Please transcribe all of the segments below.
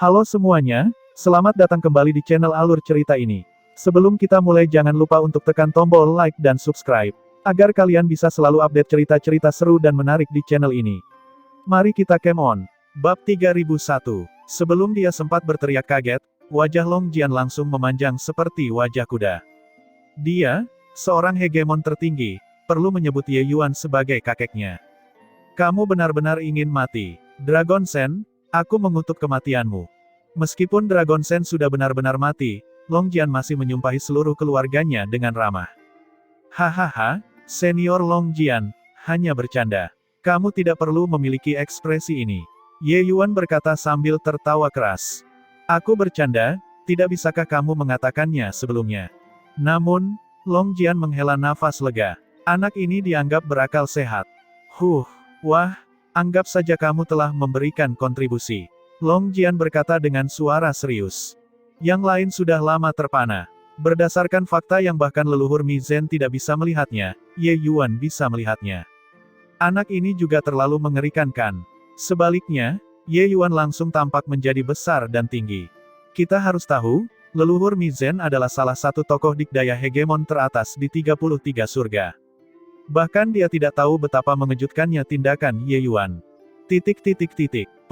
Halo semuanya, selamat datang kembali di channel Alur Cerita ini. Sebelum kita mulai jangan lupa untuk tekan tombol like dan subscribe, agar kalian bisa selalu update cerita-cerita seru dan menarik di channel ini. Mari kita game on. Bab 3001. Sebelum dia sempat berteriak kaget, wajah Long Jian langsung memanjang seperti wajah kuda. Dia, seorang hegemon tertinggi, perlu menyebut Ye Yuan sebagai kakeknya. Kamu benar-benar ingin mati, Dragon Sen. Aku mengutuk kematianmu. Meskipun Dragon Sen sudah benar-benar mati, Long Jian masih menyumpahi seluruh keluarganya dengan ramah. Hahaha, Senior Long Jian, hanya bercanda. Kamu tidak perlu memiliki ekspresi ini. Ye Yuan berkata sambil tertawa keras. Aku bercanda, tidak bisakah kamu mengatakannya sebelumnya? Namun, Long Jian menghela nafas lega. Anak ini dianggap berakal sehat. Wah, anggap saja kamu telah memberikan kontribusi. Long Jian berkata dengan suara serius. Yang lain sudah lama terpana. Berdasarkan fakta yang bahkan leluhur Mi Zhen tidak bisa melihatnya, Ye Yuan bisa melihatnya. Anak ini juga terlalu mengerikan kan? Sebaliknya, Ye Yuan langsung tampak menjadi besar dan tinggi. Kita harus tahu, leluhur Mi Zhen adalah salah satu tokoh dikdaya hegemon teratas di 33 surga. Bahkan dia tidak tahu betapa mengejutkannya tindakan Ye Yuan.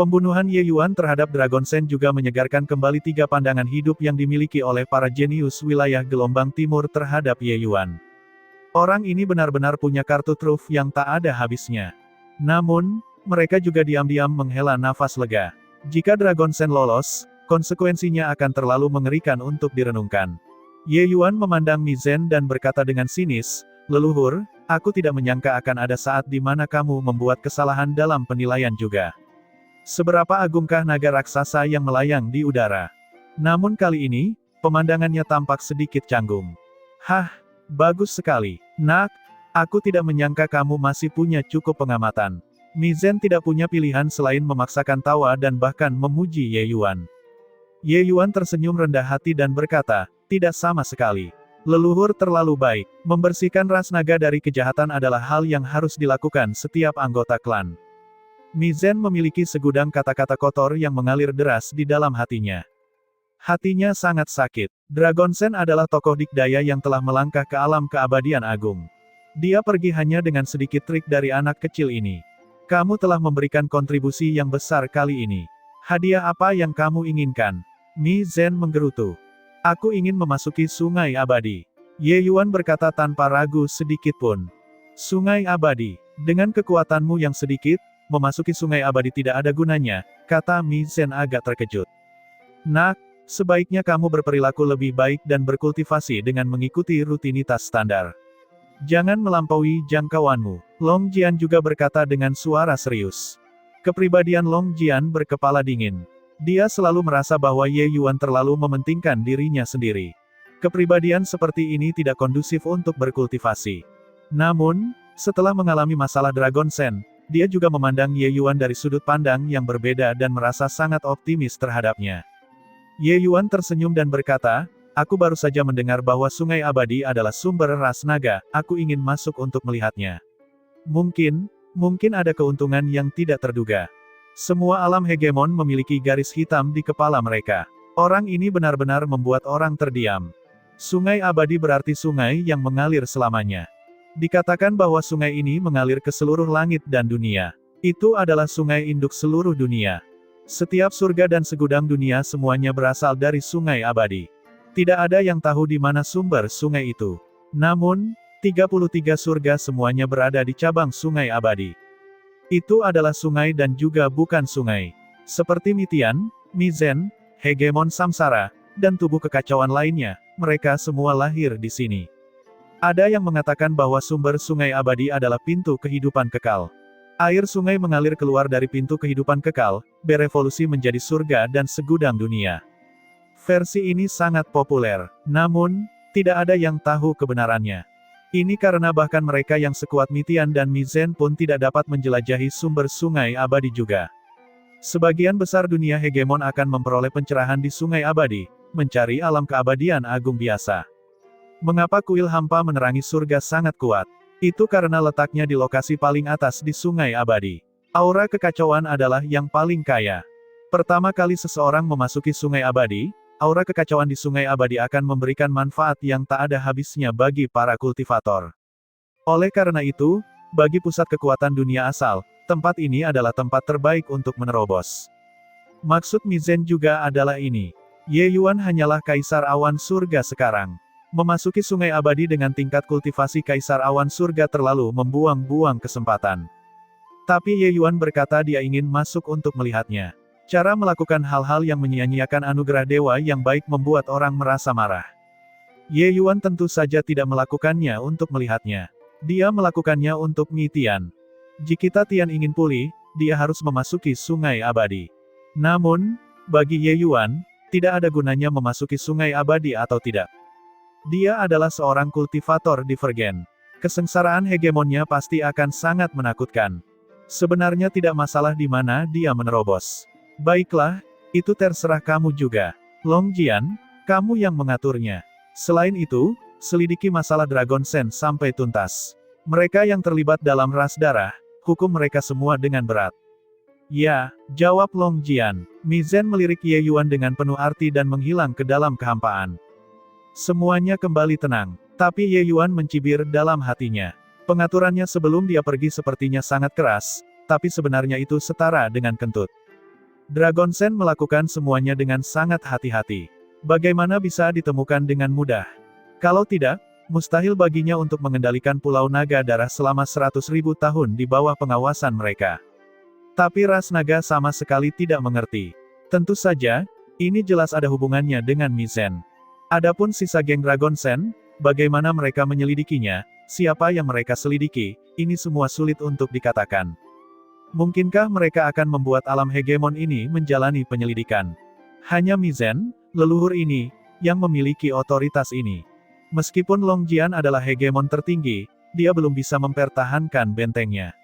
Pembunuhan Ye Yuan terhadap Dragon Sen juga menyegarkan kembali 3 pandangan hidup yang dimiliki oleh para jenius wilayah gelombang timur terhadap Ye Yuan. Orang ini benar-benar punya kartu truf yang tak ada habisnya. Namun, mereka juga diam-diam menghela nafas lega. Jika Dragon Sen lolos, konsekuensinya akan terlalu mengerikan untuk direnungkan. Ye Yuan memandang Mi Zhen dan berkata dengan sinis, "Leluhur, aku tidak menyangka akan ada saat di mana kamu membuat kesalahan dalam penilaian juga. Seberapa agungkah naga raksasa yang melayang di udara?" Namun kali ini, pemandangannya tampak sedikit canggung. "Hah, bagus sekali, Nak. Aku tidak menyangka kamu masih punya cukup pengamatan." Mi Zhen tidak punya pilihan selain memaksakan tawa dan bahkan memuji Ye Yuan. Ye Yuan tersenyum rendah hati dan berkata, "Tidak sama sekali. Leluhur terlalu baik. Membersihkan ras naga dari kejahatan adalah hal yang harus dilakukan setiap anggota klan." Mi Zhen memiliki segudang kata-kata kotor yang mengalir deras di dalam hatinya. Hatinya sangat sakit. Dragon Sen adalah tokoh dikdaya yang telah melangkah ke alam keabadian agung. Dia pergi hanya dengan sedikit trik dari anak kecil ini. Kamu telah memberikan kontribusi yang besar kali ini. Hadiah apa yang kamu inginkan? Mi Zhen menggerutu. "Aku ingin memasuki Sungai Abadi." Ye Yuan berkata tanpa ragu sedikit pun. "Sungai Abadi, dengan kekuatanmu yang sedikit, memasuki Sungai Abadi tidak ada gunanya," kata Mi Zhen agak terkejut. "Nak, sebaiknya kamu berperilaku lebih baik dan berkultivasi dengan mengikuti rutinitas standar. Jangan melampaui jangkauanmu." Long Jian juga berkata dengan suara serius. Kepribadian Long Jian berkepala dingin. Dia selalu merasa bahwa Ye Yuan terlalu mementingkan dirinya sendiri. Kepribadian seperti ini tidak kondusif untuk berkultivasi. Namun, setelah mengalami masalah Dragon Sen, dia juga memandang Ye Yuan dari sudut pandang yang berbeda dan merasa sangat optimis terhadapnya. Ye Yuan tersenyum dan berkata, "Aku baru saja mendengar bahwa Sungai Abadi adalah sumber ras naga, aku ingin masuk untuk melihatnya. Mungkin ada keuntungan yang tidak terduga." Semua alam hegemon memiliki garis hitam di kepala mereka. Orang ini benar-benar membuat orang terdiam. Sungai Abadi berarti sungai yang mengalir selamanya. Dikatakan bahwa sungai ini mengalir ke seluruh langit dan dunia. Itu adalah sungai induk seluruh dunia. Setiap surga dan segudang dunia semuanya berasal dari Sungai Abadi. Tidak ada yang tahu di mana sumber sungai itu. Namun, 33 surga semuanya berada di cabang Sungai Abadi. Itu adalah sungai dan juga bukan sungai. Seperti Mitian, Mi Zhen, hegemon samsara, dan tubuh kekacauan lainnya, mereka semua lahir di sini. Ada yang mengatakan bahwa sumber Sungai Abadi adalah pintu kehidupan kekal. Air sungai mengalir keluar dari pintu kehidupan kekal, berevolusi menjadi surga dan segudang dunia. Versi ini sangat populer, namun, tidak ada yang tahu kebenarannya. Ini karena bahkan mereka yang sekuat Mitian dan Mi Zhen pun tidak dapat menjelajahi sumber Sungai Abadi juga. Sebagian besar dunia hegemon akan memperoleh pencerahan di Sungai Abadi, mencari alam keabadian agung biasa. Mengapa kuil hampa menerangi surga sangat kuat? Itu karena letaknya di lokasi paling atas di Sungai Abadi. Aura kekacauan adalah yang paling kaya. Pertama kali seseorang memasuki sungai abadi, aura kekacauan di sungai abadi akan memberikan manfaat yang tak ada habisnya bagi para kultivator. Oleh karena itu, bagi pusat kekuatan dunia asal, tempat ini adalah tempat terbaik untuk menerobos. Maksud Mizen juga adalah ini. Ye Yuan hanyalah kaisar awan surga sekarang. Memasuki sungai abadi dengan tingkat kultivasi kaisar awan surga terlalu membuang-buang kesempatan. Tapi Ye Yuan berkata dia ingin masuk untuk melihatnya. Cara melakukan hal-hal yang menyia-nyiakan anugerah dewa yang baik membuat orang merasa marah. Ye Yuan tentu saja tidak melakukannya untuk melihatnya. Dia melakukannya untuk Mi Tian. Jika Tian ingin pulih, dia harus memasuki sungai abadi. Namun, bagi Ye Yuan, tidak ada gunanya memasuki sungai abadi atau tidak. Dia adalah seorang kultivator divergen. Kesengsaraan hegemonnya pasti akan sangat menakutkan. Sebenarnya tidak masalah di mana dia menerobos. Baiklah, itu terserah kamu juga. Long Jian, kamu yang mengaturnya. Selain itu, selidiki masalah Dragon Sen sampai tuntas. Mereka yang terlibat dalam ras darah, hukum mereka semua dengan berat. Ya, jawab Long Jian. Mizen melirik Ye Yuan dengan penuh arti dan menghilang ke dalam kehampaan. Semuanya kembali tenang, tapi Ye Yuan mencibir dalam hatinya. Pengaturannya sebelum dia pergi sepertinya sangat keras, tapi sebenarnya itu setara dengan kentut. Dragon Sen melakukan semuanya dengan sangat hati-hati. Bagaimana bisa ditemukan dengan mudah? Kalau tidak, mustahil baginya untuk mengendalikan Pulau Naga Darah selama 100.000 tahun di bawah pengawasan mereka. Tapi ras naga sama sekali tidak mengerti. Tentu saja, ini jelas ada hubungannya dengan Mizen. Adapun sisa geng Dragon Sen, bagaimana mereka menyelidikinya, siapa yang mereka selidiki, ini semua sulit untuk dikatakan. Mungkinkah mereka akan membuat alam hegemon ini menjalani penyelidikan? Hanya Mizen, leluhur ini, yang memiliki otoritas ini. Meskipun Long Jian adalah hegemon tertinggi, dia belum bisa mempertahankan bentengnya.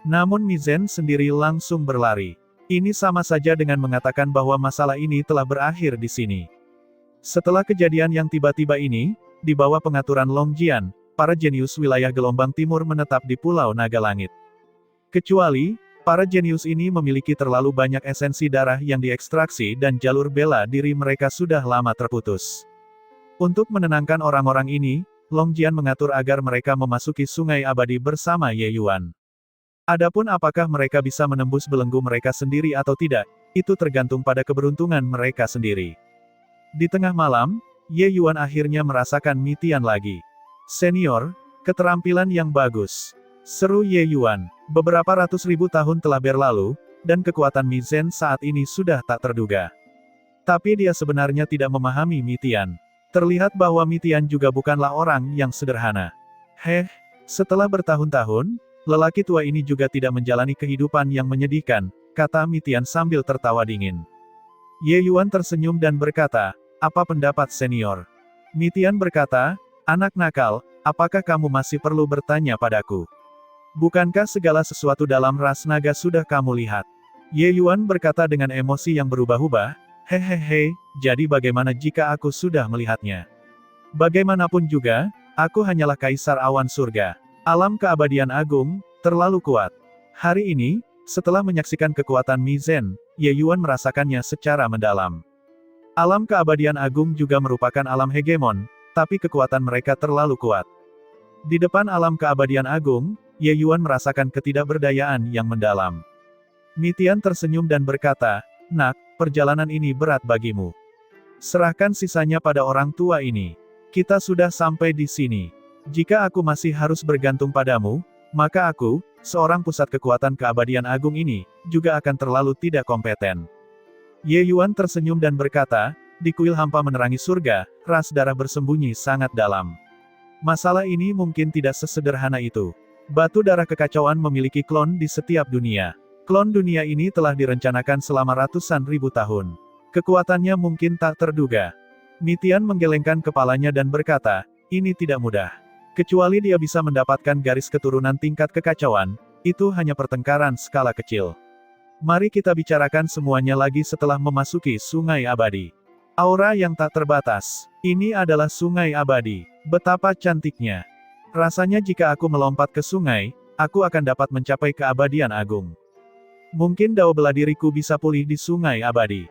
Namun Mizen sendiri langsung berlari. Ini sama saja dengan mengatakan bahwa masalah ini telah berakhir di sini. Setelah kejadian yang tiba-tiba ini, di bawah pengaturan Long Jian, para jenius wilayah gelombang timur menetap di Pulau Naga Langit. Kecuali, para jenius ini memiliki terlalu banyak esensi darah yang diekstraksi dan jalur bela diri mereka sudah lama terputus. Untuk menenangkan orang-orang ini, Long Jian mengatur agar mereka memasuki sungai abadi bersama Ye Yuan. Adapun apakah mereka bisa menembus belenggu mereka sendiri atau tidak, itu tergantung pada keberuntungan mereka sendiri. Di tengah malam, Ye Yuan akhirnya merasakan Mi Tian lagi. Senior, keterampilan yang bagus. Seru Ye Yuan. Beberapa ratus ribu tahun telah berlalu, dan kekuatan Mizen saat ini sudah tak terduga. Tapi dia sebenarnya tidak memahami Mi Tian. Terlihat bahwa Mi Tian juga bukanlah orang yang sederhana. Setelah bertahun-tahun, lelaki tua ini juga tidak menjalani kehidupan yang menyedihkan, kata Mi Tian sambil tertawa dingin. Ye Yuan tersenyum dan berkata, apa pendapat senior? Mi Tian berkata, anak nakal, apakah kamu masih perlu bertanya padaku? Bukankah segala sesuatu dalam ras naga sudah kamu lihat? Ye Yuan berkata dengan emosi yang berubah-ubah, hehehe, jadi bagaimana jika aku sudah melihatnya? Bagaimanapun juga, aku hanyalah kaisar awan surga. Alam keabadian agung, terlalu kuat. Hari ini, setelah menyaksikan kekuatan Mizen, Ye Yuan merasakannya secara mendalam. Alam keabadian agung juga merupakan alam hegemon, tapi kekuatan mereka terlalu kuat. Di depan alam keabadian agung, Ye Yuan merasakan ketidakberdayaan yang mendalam. Mi Tian tersenyum dan berkata, nak, perjalanan ini berat bagimu. Serahkan sisanya pada orang tua ini. Kita sudah sampai di sini. Jika aku masih harus bergantung padamu, maka aku, seorang pusat kekuatan keabadian agung ini, juga akan terlalu tidak kompeten. Ye Yuan tersenyum dan berkata, di kuil hampa menerangi surga, ras darah bersembunyi sangat dalam. Masalah ini mungkin tidak sesederhana itu. Batu darah kekacauan memiliki klon di setiap dunia. Klon dunia ini telah direncanakan selama ratusan ribu tahun. Kekuatannya mungkin tak terduga. Mi Tian menggelengkan kepalanya dan berkata, ini tidak mudah. Kecuali dia bisa mendapatkan garis keturunan tingkat kekacauan, itu hanya pertengkaran skala kecil. Mari kita bicarakan semuanya lagi setelah memasuki sungai abadi. Aura yang tak terbatas. Ini adalah sungai abadi. Betapa cantiknya. Rasanya jika aku melompat ke sungai, aku akan dapat mencapai keabadian agung. Mungkin dao bela diriku bisa pulih di sungai abadi.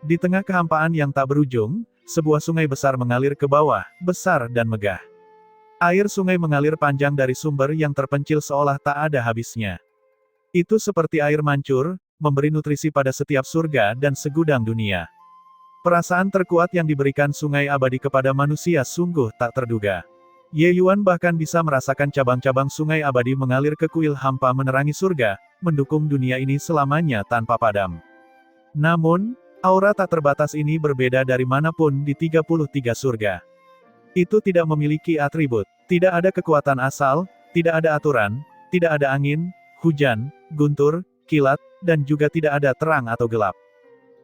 Di tengah kehampaan yang tak berujung, sebuah sungai besar mengalir ke bawah, besar dan megah. Air sungai mengalir panjang dari sumber yang terpencil seolah tak ada habisnya. Itu seperti air mancur, memberi nutrisi pada setiap surga dan segudang dunia. Perasaan terkuat yang diberikan sungai abadi kepada manusia sungguh tak terduga. Ye Yuan bahkan bisa merasakan cabang-cabang sungai abadi mengalir ke kuil hampa menerangi surga, mendukung dunia ini selamanya tanpa padam. Namun, aura tak terbatas ini berbeda dari manapun di 33 surga. Itu tidak memiliki atribut, tidak ada kekuatan asal, tidak ada aturan, tidak ada angin, hujan, guntur, kilat, dan juga tidak ada terang atau gelap.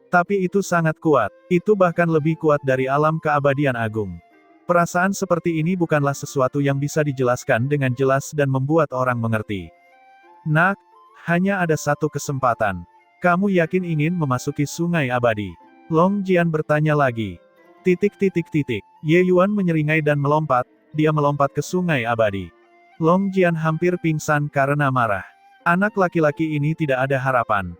Tapi itu sangat kuat, itu bahkan lebih kuat dari alam keabadian agung. Perasaan seperti ini bukanlah sesuatu yang bisa dijelaskan dengan jelas dan membuat orang mengerti. Nak, hanya ada satu kesempatan. Kamu yakin ingin memasuki sungai abadi? Long Jian bertanya lagi. Ye Yuan menyeringai dan melompat, dia melompat ke sungai abadi. Long Jian hampir pingsan karena marah. Anak laki-laki ini tidak ada harapan.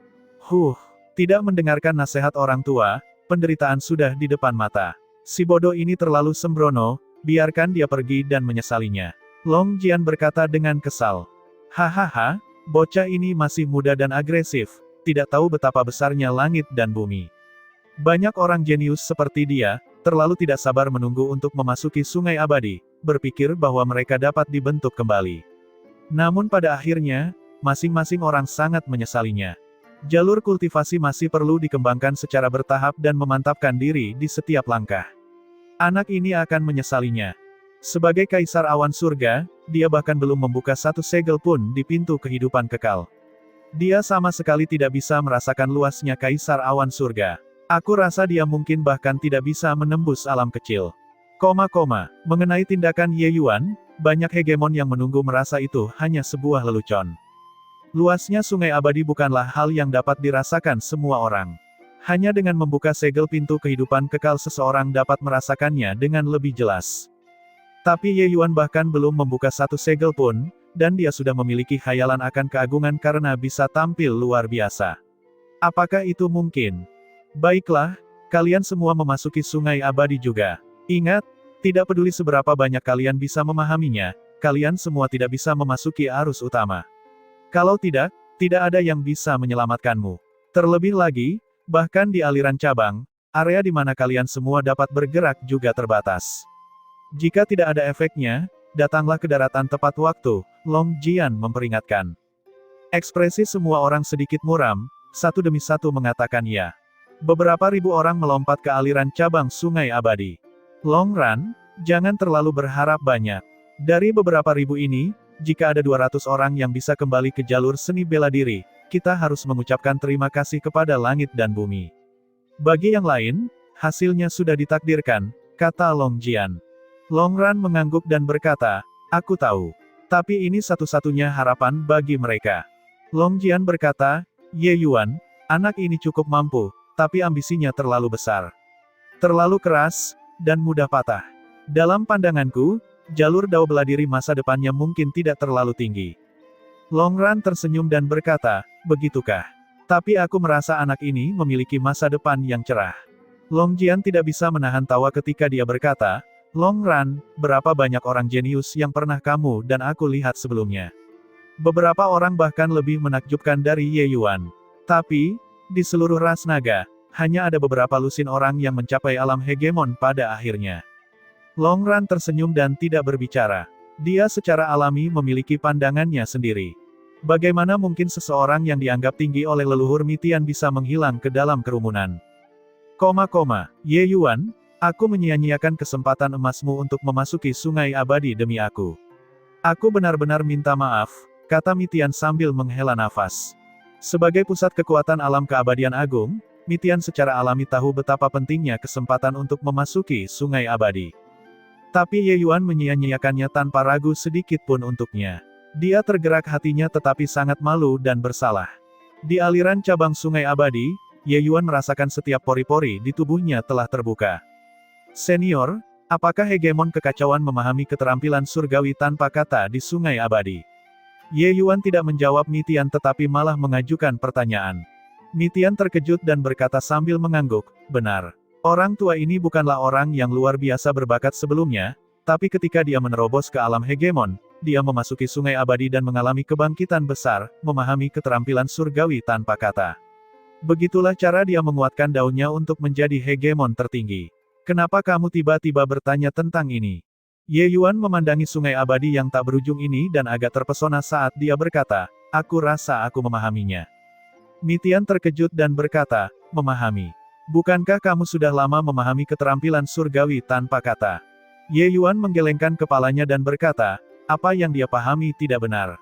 Tidak mendengarkan nasihat orang tua, penderitaan sudah di depan mata. Si bodoh ini terlalu sembrono, biarkan dia pergi dan menyesalinya. Long Jian berkata dengan kesal. Hahaha, bocah ini masih muda dan agresif, tidak tahu betapa besarnya langit dan bumi. Banyak orang jenius seperti dia, terlalu tidak sabar menunggu untuk memasuki sungai abadi, berpikir bahwa mereka dapat dibentuk kembali. Namun pada akhirnya, masing-masing orang sangat menyesalinya. Jalur kultivasi masih perlu dikembangkan secara bertahap dan memantapkan diri di setiap langkah. Anak ini akan menyesalinya. Sebagai kaisar awan surga, dia bahkan belum membuka satu segel pun di pintu kehidupan kekal. Dia sama sekali tidak bisa merasakan luasnya kaisar awan surga. Aku rasa dia mungkin bahkan tidak bisa menembus alam kecil. Mengenai tindakan Ye Yuan, banyak hegemon yang menunggu merasa itu hanya sebuah lelucon. Luasnya sungai abadi bukanlah hal yang dapat dirasakan semua orang. Hanya dengan membuka segel pintu kehidupan kekal seseorang dapat merasakannya dengan lebih jelas. Tapi Ye Yuan bahkan belum membuka satu segel pun, dan dia sudah memiliki khayalan akan keagungan karena bisa tampil luar biasa. Apakah itu mungkin? Baiklah, kalian semua memasuki sungai abadi juga. Ingat, tidak peduli seberapa banyak kalian bisa memahaminya, kalian semua tidak bisa memasuki arus utama. Kalau tidak, tidak ada yang bisa menyelamatkanmu. Terlebih lagi, bahkan di aliran cabang, area di mana kalian semua dapat bergerak juga terbatas. Jika tidak ada efeknya, datanglah ke daratan tepat waktu, Long Jian memperingatkan. Ekspresi semua orang sedikit muram, satu demi satu mengatakan ya. Beberapa ribu orang melompat ke aliran cabang sungai abadi. Long Ran, jangan terlalu berharap banyak. Dari beberapa ribu ini, jika ada 200 orang yang bisa kembali ke jalur seni bela diri, kita harus mengucapkan terima kasih kepada langit dan bumi. Bagi yang lain, hasilnya sudah ditakdirkan, kata Long Jian. Long Ran mengangguk dan berkata, aku tahu. Tapi ini satu-satunya harapan bagi mereka. Long Jian berkata, Ye Yuan, anak ini cukup mampu, tapi ambisinya terlalu besar. Terlalu keras, dan mudah patah. Dalam pandanganku, jalur dao bela diri masa depannya mungkin tidak terlalu tinggi. Long Ran tersenyum dan berkata, begitukah? Tapi aku merasa anak ini memiliki masa depan yang cerah. Long Jian tidak bisa menahan tawa ketika dia berkata, Long Ran, berapa banyak orang jenius yang pernah kamu dan aku lihat sebelumnya. Beberapa orang bahkan lebih menakjubkan dari Ye Yuan. Tapi, di seluruh ras naga, hanya ada beberapa lusin orang yang mencapai alam hegemon pada akhirnya. Long Ran tersenyum dan tidak berbicara. Dia secara alami memiliki pandangannya sendiri. Bagaimana mungkin seseorang yang dianggap tinggi oleh leluhur Mitian bisa menghilang ke dalam kerumunan? Ye Yuan, aku menyia-nyiakan kesempatan emasmu untuk memasuki sungai abadi demi aku. Aku benar-benar minta maaf, kata Mitian sambil menghela nafas. Sebagai pusat kekuatan alam keabadian agung, Mitian secara alami tahu betapa pentingnya kesempatan untuk memasuki sungai abadi. Tapi Ye Yuan menyia-nyiakannya tanpa ragu sedikit pun untuknya. Dia tergerak hatinya tetapi sangat malu dan bersalah. Di aliran cabang sungai abadi, Ye Yuan merasakan setiap pori-pori di tubuhnya telah terbuka. Senior, apakah hegemon kekacauan memahami keterampilan surgawi tanpa kata di sungai abadi? Ye Yuan tidak menjawab Mi Tian tetapi malah mengajukan pertanyaan. Mi Tian terkejut dan berkata sambil mengangguk, benar. Orang tua ini bukanlah orang yang luar biasa berbakat sebelumnya, tapi ketika dia menerobos ke alam hegemon, dia memasuki sungai abadi dan mengalami kebangkitan besar, memahami keterampilan surgawi tanpa kata. Begitulah cara dia menguatkan daunnya untuk menjadi hegemon tertinggi. Kenapa kamu tiba-tiba bertanya tentang ini? Ye Yuan memandangi sungai abadi yang tak berujung ini dan agak terpesona saat dia berkata, aku rasa aku memahaminya. Mi Tian terkejut dan berkata, memahami. Bukankah kamu sudah lama memahami keterampilan surgawi tanpa kata? Ye Yuan menggelengkan kepalanya dan berkata, apa yang dia pahami tidak benar.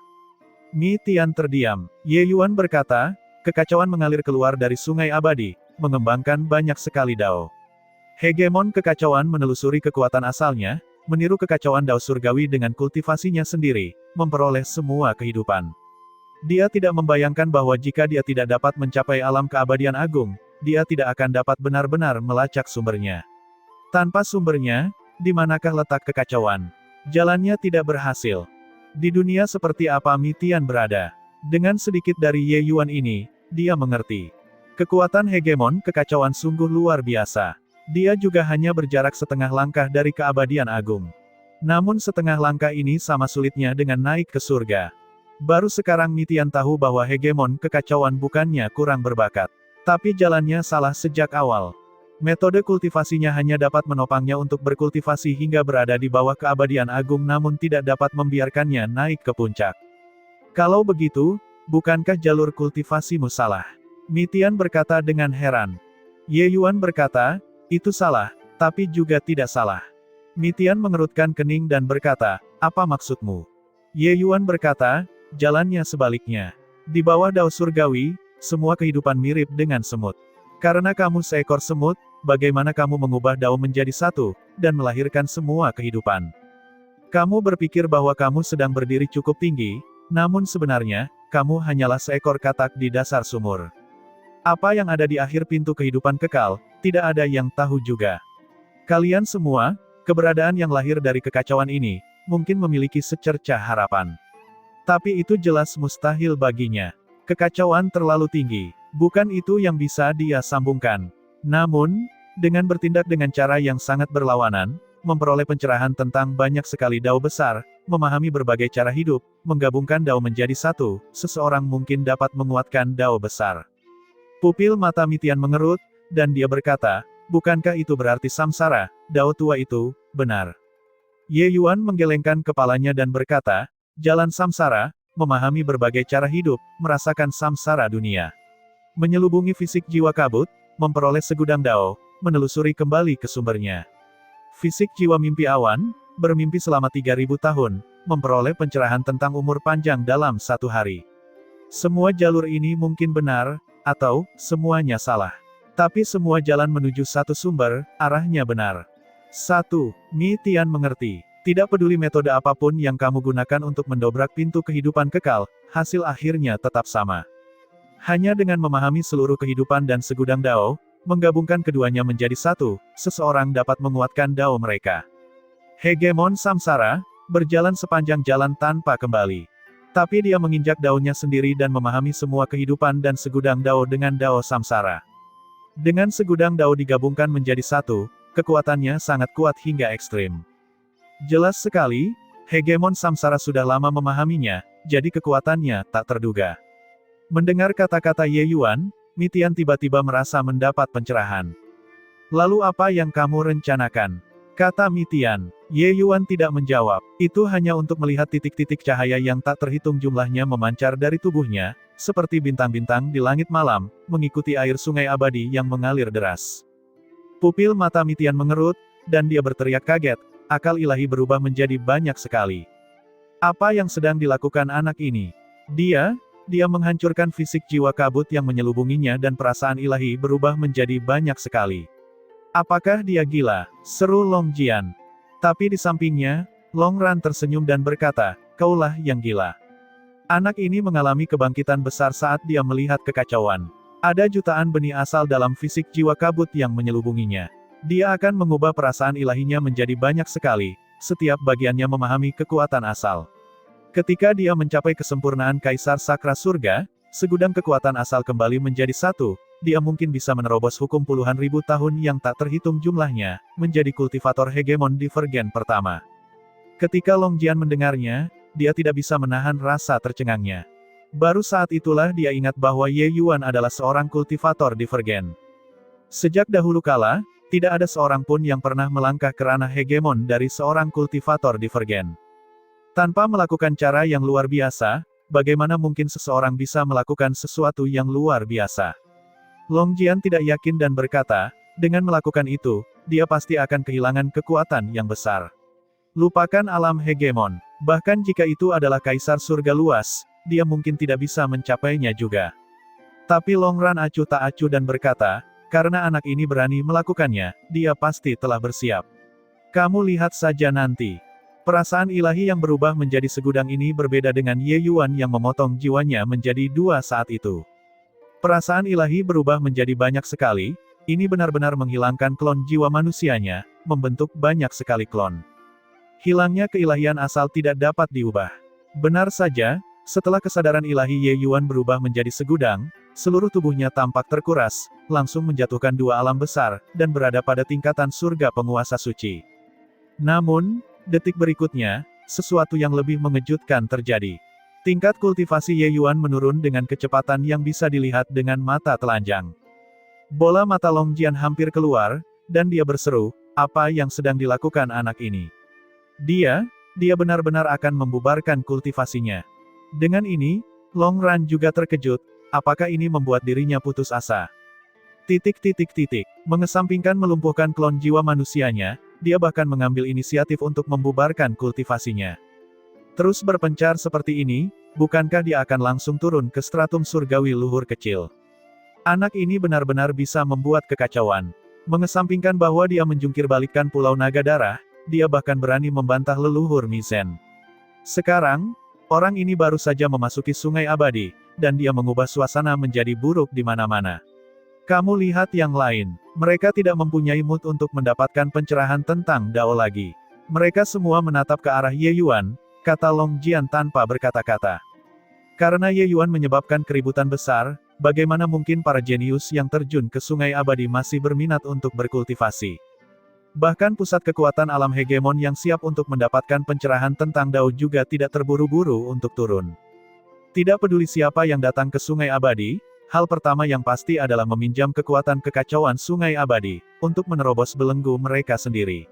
Mi Tian terdiam. Ye Yuan berkata, kekacauan mengalir keluar dari sungai abadi, mengembangkan banyak sekali dao. Hegemon kekacauan menelusuri kekuatan asalnya, meniru kekacauan dao surgawi dengan kultivasinya sendiri, memperoleh semua kehidupan. Dia tidak membayangkan bahwa jika dia tidak dapat mencapai alam keabadian agung, dia tidak akan dapat benar-benar melacak sumbernya. Tanpa sumbernya, di manakah letak kekacauan? Jalannya tidak berhasil. Di dunia seperti apa Mi Tian berada? Dengan sedikit dari Ye Yuan ini, dia mengerti. Kekuatan hegemon kekacauan sungguh luar biasa. Dia juga hanya berjarak setengah langkah dari keabadian agung. Namun setengah langkah ini sama sulitnya dengan naik ke surga. Baru sekarang Mi Tian tahu bahwa hegemon kekacauan bukannya kurang berbakat. Tapi jalannya salah sejak awal. Metode kultivasinya hanya dapat menopangnya untuk berkultivasi hingga berada di bawah keabadian agung namun tidak dapat membiarkannya naik ke puncak. Kalau begitu, bukankah jalur kultivasimu salah? Mi Tian berkata dengan heran. Ye Yuan berkata, itu salah, tapi juga tidak salah. Mi Tian mengerutkan kening dan berkata, apa maksudmu? Ye Yuan berkata, jalannya sebaliknya. Di bawah dao surgawi, semua kehidupan mirip dengan semut. Karena kamu seekor semut, bagaimana kamu mengubah dao menjadi satu, dan melahirkan semua kehidupan? Kamu berpikir bahwa kamu sedang berdiri cukup tinggi, namun sebenarnya, kamu hanyalah seekor katak di dasar sumur. Apa yang ada di akhir pintu kehidupan kekal, tidak ada yang tahu juga. Kalian semua, keberadaan yang lahir dari kekacauan ini, mungkin memiliki secercah harapan. Tapi itu jelas mustahil baginya. Kekacauan terlalu tinggi. Bukan itu yang bisa dia sambungkan. Namun, dengan bertindak dengan cara yang sangat berlawanan, memperoleh pencerahan tentang banyak sekali dao besar, memahami berbagai cara hidup, menggabungkan dao menjadi satu, seseorang mungkin dapat menguatkan dao besar. Pupil mata Mi Tian mengerut, dan dia berkata, bukankah itu berarti samsara, dao tua itu, benar. Ye Yuan menggelengkan kepalanya dan berkata, jalan samsara, memahami berbagai cara hidup, merasakan samsara dunia. Menyelubungi fisik jiwa kabut, memperoleh segudang dao, menelusuri kembali ke sumbernya. Fisik jiwa mimpi awan, bermimpi selama 3000 tahun, memperoleh pencerahan tentang umur panjang dalam satu hari. Semua jalur ini mungkin benar, atau semuanya salah. Tapi semua jalan menuju satu sumber, arahnya benar. 1. Mi Tian mengerti. Tidak peduli metode apapun yang kamu gunakan untuk mendobrak pintu kehidupan kekal, hasil akhirnya tetap sama. Hanya dengan memahami seluruh kehidupan dan segudang dao, menggabungkan keduanya menjadi satu, seseorang dapat menguatkan dao mereka. Hegemon samsara, berjalan sepanjang jalan tanpa kembali. Tapi dia menginjak daunnya sendiri dan memahami semua kehidupan dan segudang dao dengan dao samsara. Dengan segudang dao digabungkan menjadi satu, kekuatannya sangat kuat hingga ekstrim. Jelas sekali, hegemon samsara sudah lama memahaminya, jadi kekuatannya tak terduga. Mendengar kata-kata Ye Yuan, Mi Tian tiba-tiba merasa mendapat pencerahan. Lalu apa yang kamu rencanakan? Kata Mi Tian. Ye Yuan tidak menjawab. Itu hanya untuk melihat titik-titik cahaya yang tak terhitung jumlahnya memancar dari tubuhnya, seperti bintang-bintang di langit malam, mengikuti air sungai abadi yang mengalir deras. Pupil mata Mi Tian mengerut, dan dia berteriak kaget. Akal ilahi berubah menjadi banyak sekali. Apa yang sedang dilakukan anak ini? Dia menghancurkan fisik jiwa kabut yang menyelubunginya dan perasaan ilahi berubah menjadi banyak sekali. Apakah dia gila? Seru Long Jian. Tapi di sampingnya, Long Ran tersenyum dan berkata, kaulah yang gila. Anak ini mengalami kebangkitan besar saat dia melihat kekacauan. Ada jutaan benih asal dalam fisik jiwa kabut yang menyelubunginya. Dia akan mengubah perasaan ilahinya menjadi banyak sekali, setiap bagiannya memahami kekuatan asal. Ketika dia mencapai kesempurnaan Kaisar Sakra Surga, segudang kekuatan asal kembali menjadi satu, dia mungkin bisa menerobos hukum puluhan ribu tahun yang tak terhitung jumlahnya, menjadi kultivator hegemon divergen pertama. Ketika Long Jian mendengarnya, dia tidak bisa menahan rasa tercengangnya. Baru saat itulah dia ingat bahwa Ye Yuan adalah seorang kultivator divergen. Sejak dahulu kala, tidak ada seorang pun yang pernah melangkah ke ranah hegemon dari seorang kultivator divergen. Tanpa melakukan cara yang luar biasa, bagaimana mungkin seseorang bisa melakukan sesuatu yang luar biasa? Long Jian tidak yakin dan berkata, dengan melakukan itu, dia pasti akan kehilangan kekuatan yang besar. Lupakan alam hegemon. Bahkan jika itu adalah Kaisar Surga luas, dia mungkin tidak bisa mencapainya juga. Tapi Long Ran acuh tak acuh dan berkata, karena anak ini berani melakukannya, dia pasti telah bersiap. Kamu lihat saja nanti. Perasaan ilahi yang berubah menjadi segudang ini berbeda dengan Ye Yuan yang memotong jiwanya menjadi dua saat itu. Perasaan ilahi berubah menjadi banyak sekali, ini benar-benar menghilangkan klon jiwa manusianya, membentuk banyak sekali klon. Hilangnya keilahian asal tidak dapat diubah. Benar saja, setelah kesadaran ilahi Ye Yuan berubah menjadi segudang, seluruh tubuhnya tampak terkuras, langsung menjatuhkan dua alam besar, dan berada pada tingkatan surga penguasa suci. Namun, detik berikutnya, sesuatu yang lebih mengejutkan terjadi. Tingkat kultivasi Ye Yuan menurun dengan kecepatan yang bisa dilihat dengan mata telanjang. Bola mata Long Jian hampir keluar, dan dia berseru, apa yang sedang dilakukan anak ini? Dia benar-benar akan membubarkan kultivasinya. Dengan ini, Long Ran juga terkejut, apakah ini membuat dirinya putus asa? Mengesampingkan melumpuhkan klon jiwa manusianya, dia bahkan mengambil inisiatif untuk membubarkan kultivasinya. Terus berpencar seperti ini, bukankah dia akan langsung turun ke stratum surgawi luhur kecil? Anak ini benar-benar bisa membuat kekacauan. Mengesampingkan bahwa dia menjungkir balikkan Pulau Naga Darah, dia bahkan berani membantah leluhur Mizhen. Sekarang, orang ini baru saja memasuki Sungai Abadi, dan dia mengubah suasana menjadi buruk di mana-mana. Kamu lihat yang lain, mereka tidak mempunyai mood untuk mendapatkan pencerahan tentang Dao lagi. Mereka semua menatap ke arah Ye Yuan, kata Long Jian tanpa berkata-kata. Karena Ye Yuan menyebabkan keributan besar, bagaimana mungkin para jenius yang terjun ke Sungai Abadi masih berminat untuk berkultivasi? Bahkan pusat kekuatan alam hegemon yang siap untuk mendapatkan pencerahan tentang Dao juga tidak terburu-buru untuk turun. Tidak peduli siapa yang datang ke Sungai Abadi, hal pertama yang pasti adalah meminjam kekuatan kekacauan Sungai Abadi, untuk menerobos belenggu mereka sendiri.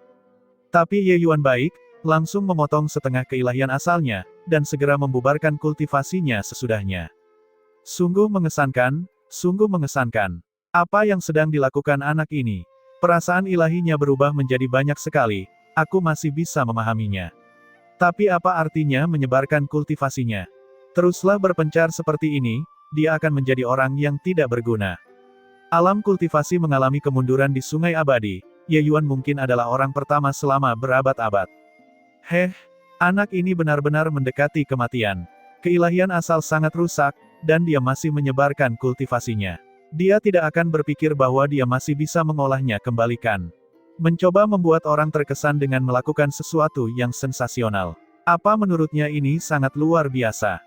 Tapi Ye Yuan baik, langsung memotong setengah keilahian asalnya, dan segera membubarkan kultivasinya sesudahnya. Sungguh mengesankan, sungguh mengesankan. Apa yang sedang dilakukan anak ini? Perasaan ilahinya berubah menjadi banyak sekali, aku masih bisa memahaminya. Tapi apa artinya menyebarkan kultivasinya? Teruslah berpencar seperti ini, dia akan menjadi orang yang tidak berguna. Alam kultivasi mengalami kemunduran di Sungai Abadi, Ye Yuan mungkin adalah orang pertama selama berabad-abad. Anak ini benar-benar mendekati kematian. Keilahian asal sangat rusak, dan dia masih menyebarkan kultivasinya. Dia tidak akan berpikir bahwa dia masih bisa mengolahnya kembalikan. Mencoba membuat orang terkesan dengan melakukan sesuatu yang sensasional. Apa menurutnya ini sangat luar biasa?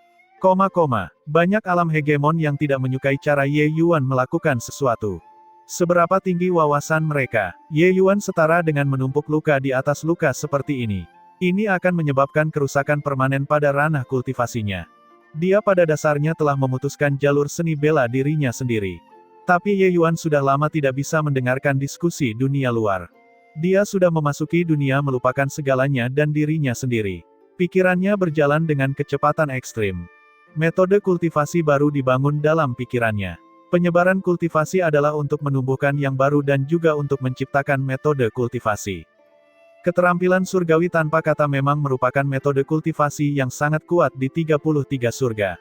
Banyak alam hegemon yang tidak menyukai cara Ye Yuan melakukan sesuatu. Seberapa tinggi wawasan mereka, Ye Yuan setara dengan menumpuk luka di atas luka seperti ini. Ini akan menyebabkan kerusakan permanen pada ranah kultivasinya. Dia pada dasarnya telah memutuskan jalur seni bela dirinya sendiri. Tapi Ye Yuan sudah lama tidak bisa mendengarkan diskusi dunia luar. Dia sudah memasuki dunia melupakan segalanya dan dirinya sendiri. Pikirannya berjalan dengan kecepatan ekstrim. Metode kultivasi baru dibangun dalam pikirannya. Penyebaran kultivasi adalah untuk menumbuhkan yang baru dan juga untuk menciptakan metode kultivasi. Keterampilan surgawi tanpa kata memang merupakan metode kultivasi yang sangat kuat di 33 surga.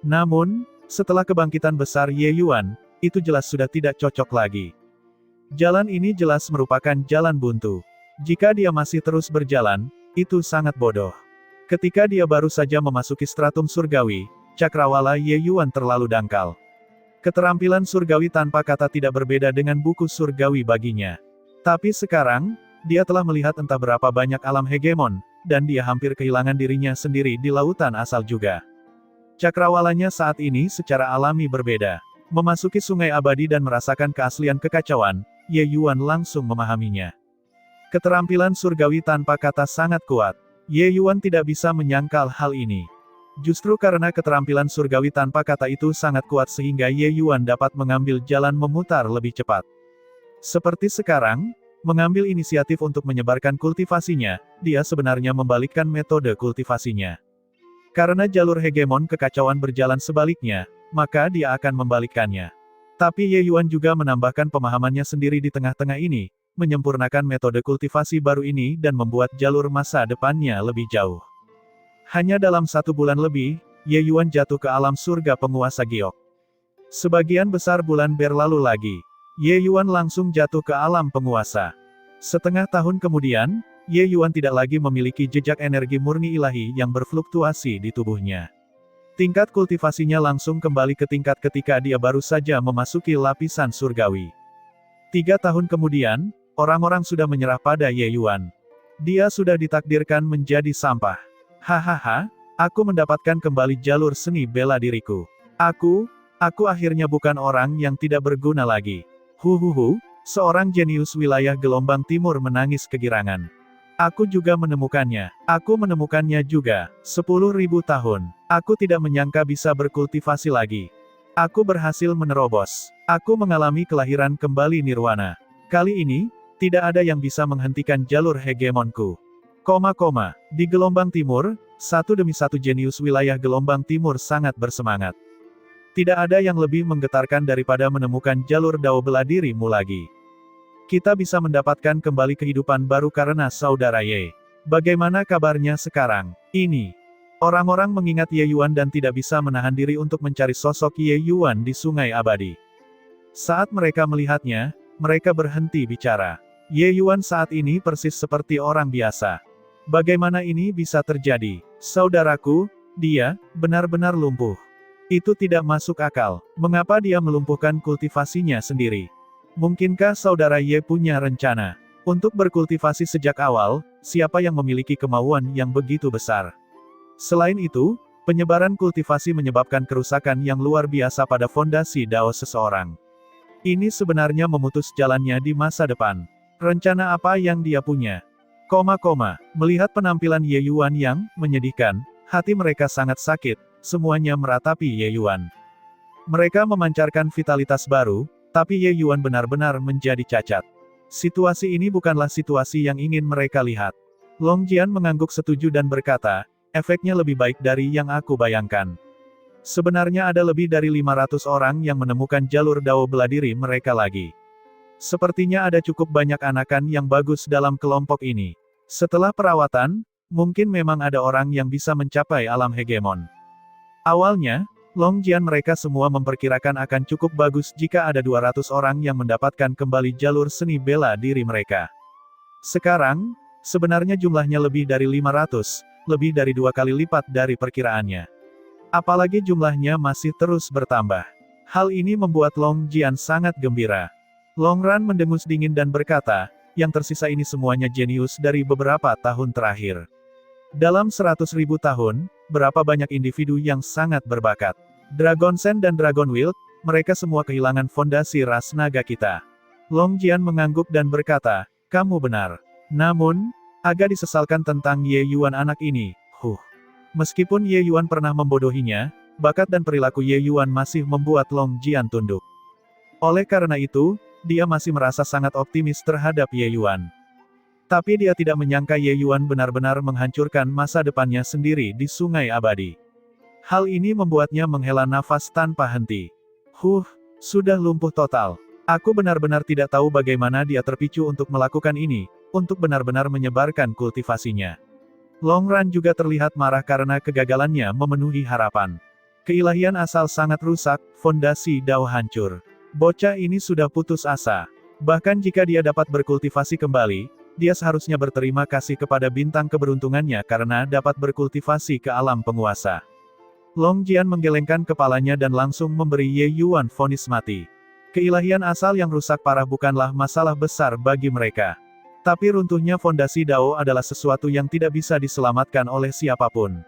Namun, setelah kebangkitan besar Ye Yuan, itu jelas sudah tidak cocok lagi. Jalan ini jelas merupakan jalan buntu. Jika dia masih terus berjalan, itu sangat bodoh. Ketika dia baru saja memasuki stratum surgawi, cakrawala Ye Yuan terlalu dangkal. Keterampilan surgawi tanpa kata tidak berbeda dengan buku surgawi baginya. Tapi sekarang, dia telah melihat entah berapa banyak alam hegemon, dan dia hampir kehilangan dirinya sendiri di lautan asal juga. Cakrawalanya saat ini secara alami berbeda. Memasuki sungai abadi dan merasakan keaslian kekacauan, Ye Yuan langsung memahaminya. Keterampilan surgawi tanpa kata sangat kuat. Ye Yuan tidak bisa menyangkal hal ini. Justru karena keterampilan surgawi tanpa kata itu sangat kuat sehingga Ye Yuan dapat mengambil jalan memutar lebih cepat. Seperti sekarang, mengambil inisiatif untuk menyebarkan kultivasinya, dia sebenarnya membalikkan metode kultivasinya. Karena jalur hegemon kekacauan berjalan sebaliknya, maka dia akan membalikkannya. Tapi Ye Yuan juga menambahkan pemahamannya sendiri di tengah-tengah ini, menyempurnakan metode kultivasi baru ini dan membuat jalur masa depannya lebih jauh. Hanya dalam 1 bulan lebih, Ye Yuan jatuh ke alam surga penguasa Giok. Sebagian besar bulan berlalu lagi. Ye Yuan langsung jatuh ke alam penguasa. Setengah tahun kemudian, Ye Yuan tidak lagi memiliki jejak energi murni ilahi yang berfluktuasi di tubuhnya. Tingkat kultivasinya langsung kembali ke tingkat ketika dia baru saja memasuki lapisan surgawi. 3 tahun kemudian, orang-orang sudah menyerah pada Ye Yuan. Dia sudah ditakdirkan menjadi sampah. Hahaha, aku mendapatkan kembali jalur seni bela diriku. Aku akhirnya bukan orang yang tidak berguna lagi. Huhuhu, seorang jenius wilayah gelombang timur menangis kegirangan. Aku juga menemukannya. Aku menemukannya juga. 10.000 tahun. Aku tidak menyangka bisa berkultivasi lagi. Aku berhasil menerobos. Aku mengalami kelahiran kembali nirwana. Kali ini, tidak ada yang bisa menghentikan jalur hegemonku. Di gelombang timur, satu demi satu jenius wilayah gelombang timur sangat bersemangat. Tidak ada yang lebih menggetarkan daripada menemukan jalur dao bela dirimu lagi. Kita bisa mendapatkan kembali kehidupan baru karena saudara Ye. Bagaimana kabarnya sekarang? Ini. Orang-orang mengingat Ye Yuan dan tidak bisa menahan diri untuk mencari sosok Ye Yuan di sungai abadi. Saat mereka melihatnya, mereka berhenti bicara. Ye Yuan saat ini persis seperti orang biasa. Bagaimana ini bisa terjadi? Saudaraku, dia benar-benar lumpuh. Itu tidak masuk akal. Mengapa dia melumpuhkan kultivasinya sendiri? Mungkinkah saudara Ye punya rencana untuk berkultivasi sejak awal? Siapa yang memiliki kemauan yang begitu besar? Selain itu, penyebaran kultivasi menyebabkan kerusakan yang luar biasa pada fondasi dao seseorang. Ini sebenarnya memutus jalannya di masa depan. Rencana apa yang dia punya? Melihat penampilan Ye Yuan yang menyedihkan, hati mereka sangat sakit, semuanya meratapi Ye Yuan. Mereka memancarkan vitalitas baru, tapi Ye Yuan benar-benar menjadi cacat. Situasi ini bukanlah situasi yang ingin mereka lihat. Long Jian mengangguk setuju dan berkata, efeknya lebih baik dari yang aku bayangkan. Sebenarnya ada lebih dari 500 orang yang menemukan jalur dao bela diri mereka lagi. Sepertinya ada cukup banyak anakan yang bagus dalam kelompok ini. Setelah perawatan, mungkin memang ada orang yang bisa mencapai alam hegemon. Awalnya, Long Jian mereka semua memperkirakan akan cukup bagus jika ada 200 orang yang mendapatkan kembali jalur seni bela diri mereka. Sekarang, sebenarnya jumlahnya lebih dari 500, lebih dari 2 kali lipat dari perkiraannya. Apalagi jumlahnya masih terus bertambah. Hal ini membuat Long Jian sangat gembira. Long Ran mendengus dingin dan berkata, yang tersisa ini semuanya jenius dari beberapa tahun terakhir. Dalam 100.000 tahun, berapa banyak individu yang sangat berbakat. Dragon Sen dan Dragon Wild, mereka semua kehilangan fondasi ras naga kita. Long Jian mengangguk dan berkata, kamu benar. Namun, agak disesalkan tentang Ye Yuan anak ini, Meskipun Ye Yuan pernah membodohinya, bakat dan perilaku Ye Yuan masih membuat Long Jian tunduk. Oleh karena itu, dia masih merasa sangat optimis terhadap Ye Yuan. Tapi dia tidak menyangka Ye Yuan benar-benar menghancurkan masa depannya sendiri di sungai abadi. Hal ini membuatnya menghela nafas tanpa henti. Sudah lumpuh total. Aku benar-benar tidak tahu bagaimana dia terpicu untuk melakukan ini, untuk benar-benar menyebarkan kultivasinya. Long Ran juga terlihat marah karena kegagalannya memenuhi harapan. Keilahian asal sangat rusak, fondasi dao hancur. Bocah ini sudah putus asa. Bahkan jika dia dapat berkultivasi kembali, dia seharusnya berterima kasih kepada bintang keberuntungannya karena dapat berkultivasi ke alam penguasa. Long Jian menggelengkan kepalanya dan langsung memberi Ye Yuan vonis mati. Keilahian asal yang rusak parah bukanlah masalah besar bagi mereka. Tapi runtuhnya fondasi Dao adalah sesuatu yang tidak bisa diselamatkan oleh siapapun.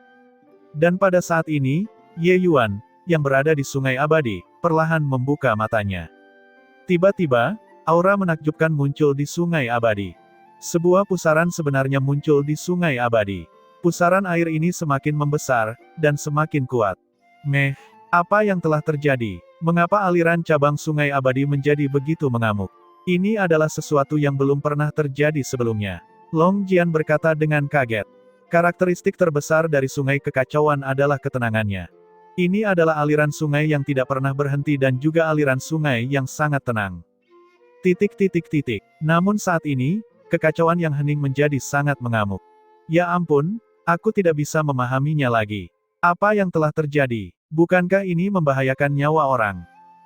Dan pada saat ini, Ye Yuan, yang berada di Sungai Abadi, perlahan membuka matanya. Tiba-tiba, aura menakjubkan muncul di Sungai Abadi. Sebuah pusaran sebenarnya muncul di Sungai Abadi. Pusaran air ini semakin membesar, dan semakin kuat. Meh, apa yang telah terjadi? Mengapa aliran cabang Sungai Abadi menjadi begitu mengamuk? Ini adalah sesuatu yang belum pernah terjadi sebelumnya. Long Jian berkata dengan kaget. Karakteristik terbesar dari Sungai Kekacauan adalah ketenangannya. Ini adalah aliran sungai yang tidak pernah berhenti dan juga aliran sungai yang sangat tenang. Namun saat ini, kekacauan yang hening menjadi sangat mengamuk. Ya ampun, aku tidak bisa memahaminya lagi. Apa yang telah terjadi? Bukankah ini membahayakan nyawa orang?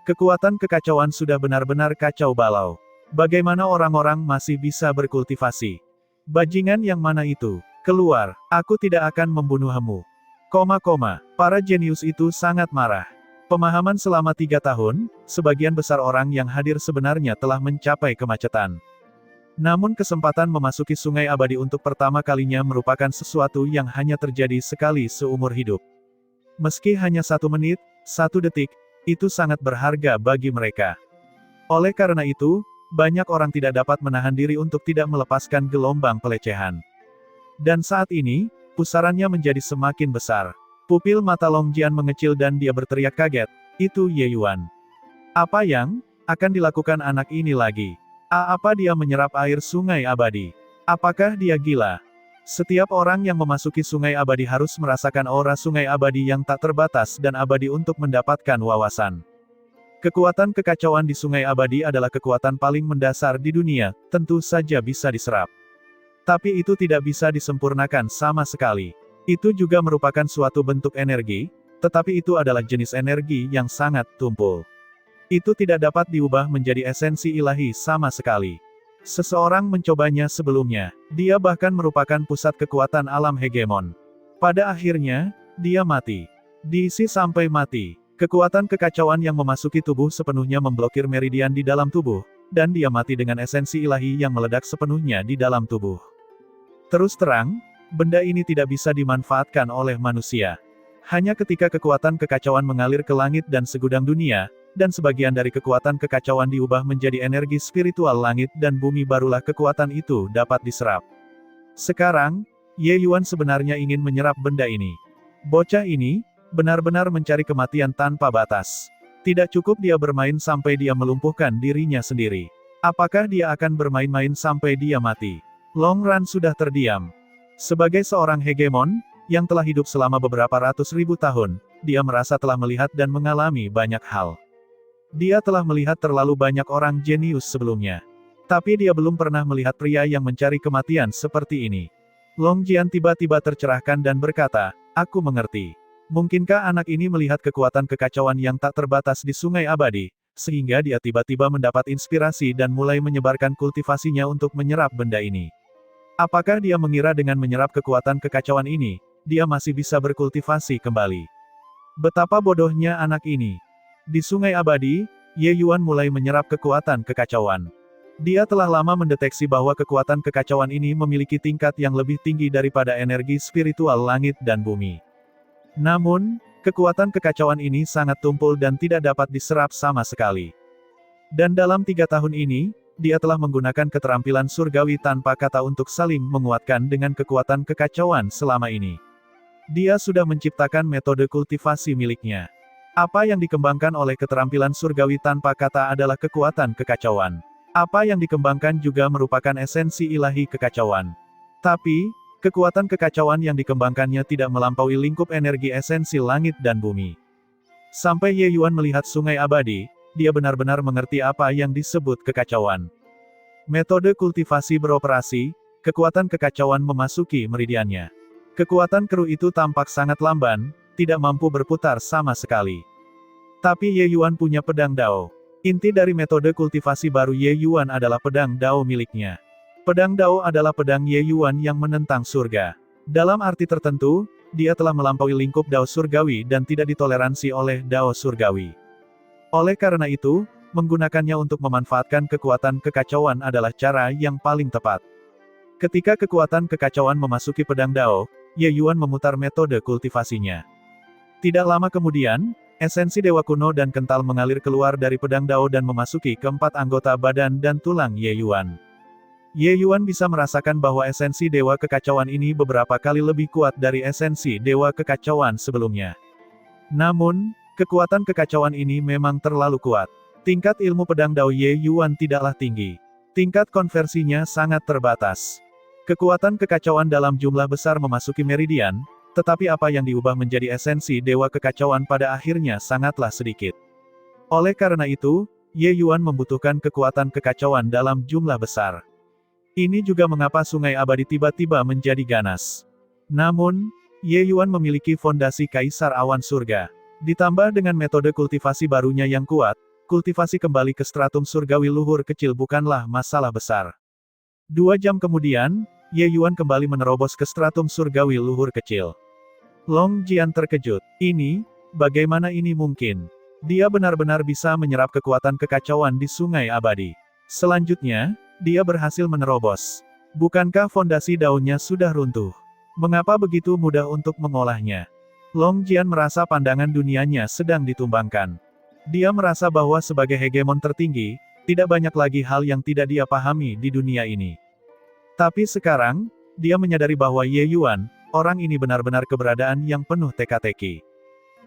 Kekuatan kekacauan sudah benar-benar kacau balau. Bagaimana orang-orang masih bisa berkultivasi? Bajingan yang mana itu? Keluar, aku tidak akan membunuhmu. Para jenius itu sangat marah. Pemahaman selama 3 tahun, sebagian besar orang yang hadir sebenarnya telah mencapai kemacetan. Namun kesempatan memasuki Sungai Abadi untuk pertama kalinya merupakan sesuatu yang hanya terjadi sekali seumur hidup. Meski hanya 1 menit, 1 detik, itu sangat berharga bagi mereka. Oleh karena itu, banyak orang tidak dapat menahan diri untuk tidak melepaskan gelombang pelecehan. Dan saat ini, pusarannya menjadi semakin besar. Pupil mata Long Jian mengecil dan dia berteriak kaget, itu Ye Yuan. Apa yang akan dilakukan anak ini lagi? Apa dia menyerap air Sungai Abadi? Apakah dia gila? Setiap orang yang memasuki Sungai Abadi harus merasakan aura Sungai Abadi yang tak terbatas dan abadi untuk mendapatkan wawasan. Kekuatan kekacauan di Sungai Abadi adalah kekuatan paling mendasar di dunia, tentu saja bisa diserap. Tapi itu tidak bisa disempurnakan sama sekali. Itu juga merupakan suatu bentuk energi, tetapi itu adalah jenis energi yang sangat tumpul. Itu tidak dapat diubah menjadi esensi ilahi sama sekali. Seseorang mencobanya sebelumnya, dia bahkan merupakan pusat kekuatan alam hegemon. Pada akhirnya, dia mati. Diisi sampai mati. Kekuatan kekacauan yang memasuki tubuh sepenuhnya memblokir meridian di dalam tubuh, dan dia mati dengan esensi ilahi yang meledak sepenuhnya di dalam tubuh. Terus terang, benda ini tidak bisa dimanfaatkan oleh manusia. Hanya ketika kekuatan kekacauan mengalir ke langit dan segudang dunia, dan sebagian dari kekuatan kekacauan diubah menjadi energi spiritual langit dan bumi barulah kekuatan itu dapat diserap. Sekarang, Ye Yuan sebenarnya ingin menyerap benda ini. Bocah ini benar-benar mencari kematian tanpa batas. Tidak cukup dia bermain sampai dia melumpuhkan dirinya sendiri. Apakah dia akan bermain-main sampai dia mati? Long Ran sudah terdiam. Sebagai seorang hegemon, yang telah hidup selama beberapa ratus ribu tahun, dia merasa telah melihat dan mengalami banyak hal. Dia telah melihat terlalu banyak orang jenius sebelumnya. Tapi dia belum pernah melihat pria yang mencari kematian seperti ini. Long Jian tiba-tiba tercerahkan dan berkata, aku mengerti. Mungkinkah anak ini melihat kekuatan kekacauan yang tak terbatas di Sungai Abadi, sehingga dia tiba-tiba mendapat inspirasi dan mulai menyebarkan kultivasinya untuk menyerap benda ini? Apakah dia mengira dengan menyerap kekuatan kekacauan ini, dia masih bisa berkultivasi kembali? Betapa bodohnya anak ini. Di Sungai Abadi, Ye Yuan mulai menyerap kekuatan kekacauan. Dia telah lama mendeteksi bahwa kekuatan kekacauan ini memiliki tingkat yang lebih tinggi daripada energi spiritual langit dan bumi. Namun, kekuatan kekacauan ini sangat tumpul dan tidak dapat diserap sama sekali. Dan dalam 3 tahun ini, dia telah menggunakan keterampilan surgawi tanpa kata untuk saling menguatkan dengan kekuatan kekacauan selama ini. Dia sudah menciptakan metode kultivasi miliknya. Apa yang dikembangkan oleh keterampilan surgawi tanpa kata adalah kekuatan kekacauan. Apa yang dikembangkan juga merupakan esensi ilahi kekacauan. Tapi, kekuatan kekacauan yang dikembangkannya tidak melampaui lingkup energi esensi langit dan bumi. Sampai Ye Yuan melihat Sungai Abadi, dia benar-benar mengerti apa yang disebut kekacauan. Metode kultivasi beroperasi, kekuatan kekacauan memasuki meridiannya. Kekuatan keruh itu tampak sangat lamban, tidak mampu berputar sama sekali. Tapi Ye Yuan punya pedang Dao. Inti dari metode kultivasi baru Ye Yuan adalah pedang Dao miliknya. Pedang Dao adalah pedang Ye Yuan yang menentang surga. Dalam arti tertentu, dia telah melampaui lingkup Dao surgawi dan tidak ditoleransi oleh Dao surgawi. Oleh karena itu, menggunakannya untuk memanfaatkan kekuatan kekacauan adalah cara yang paling tepat. Ketika kekuatan kekacauan memasuki pedang Dao, Ye Yuan memutar metode kultivasinya. Tidak lama kemudian, esensi dewa kuno dan kental mengalir keluar dari pedang Dao dan memasuki keempat anggota badan dan tulang Ye Yuan. Ye Yuan bisa merasakan bahwa esensi dewa kekacauan ini beberapa kali lebih kuat dari esensi dewa kekacauan sebelumnya. Namun, kekuatan kekacauan ini memang terlalu kuat. Tingkat ilmu pedang Dao Ye Yuan tidaklah tinggi. Tingkat konversinya sangat terbatas. Kekuatan kekacauan dalam jumlah besar memasuki meridian, tetapi apa yang diubah menjadi esensi dewa kekacauan pada akhirnya sangatlah sedikit. Oleh karena itu, Ye Yuan membutuhkan kekuatan kekacauan dalam jumlah besar. Ini juga mengapa sungai abadi tiba-tiba menjadi ganas. Namun, Ye Yuan memiliki fondasi Kaisar Awan Surga. Ditambah dengan metode kultivasi barunya yang kuat, kultivasi kembali ke stratum surgawi luhur kecil bukanlah masalah besar. 2 jam kemudian, Ye Yuan kembali menerobos ke stratum surgawi luhur kecil. Long Jian terkejut. Bagaimana ini mungkin? Dia benar-benar bisa menyerap kekuatan kekacauan di sungai abadi. Selanjutnya, dia berhasil menerobos. Bukankah fondasi daunnya sudah runtuh? Mengapa begitu mudah untuk mengolahnya? Long Jian merasa pandangan dunianya sedang ditumbangkan. Dia merasa bahwa sebagai hegemon tertinggi, tidak banyak lagi hal yang tidak dia pahami di dunia ini. Tapi sekarang, dia menyadari bahwa Ye Yuan, orang ini benar-benar keberadaan yang penuh teka-teki.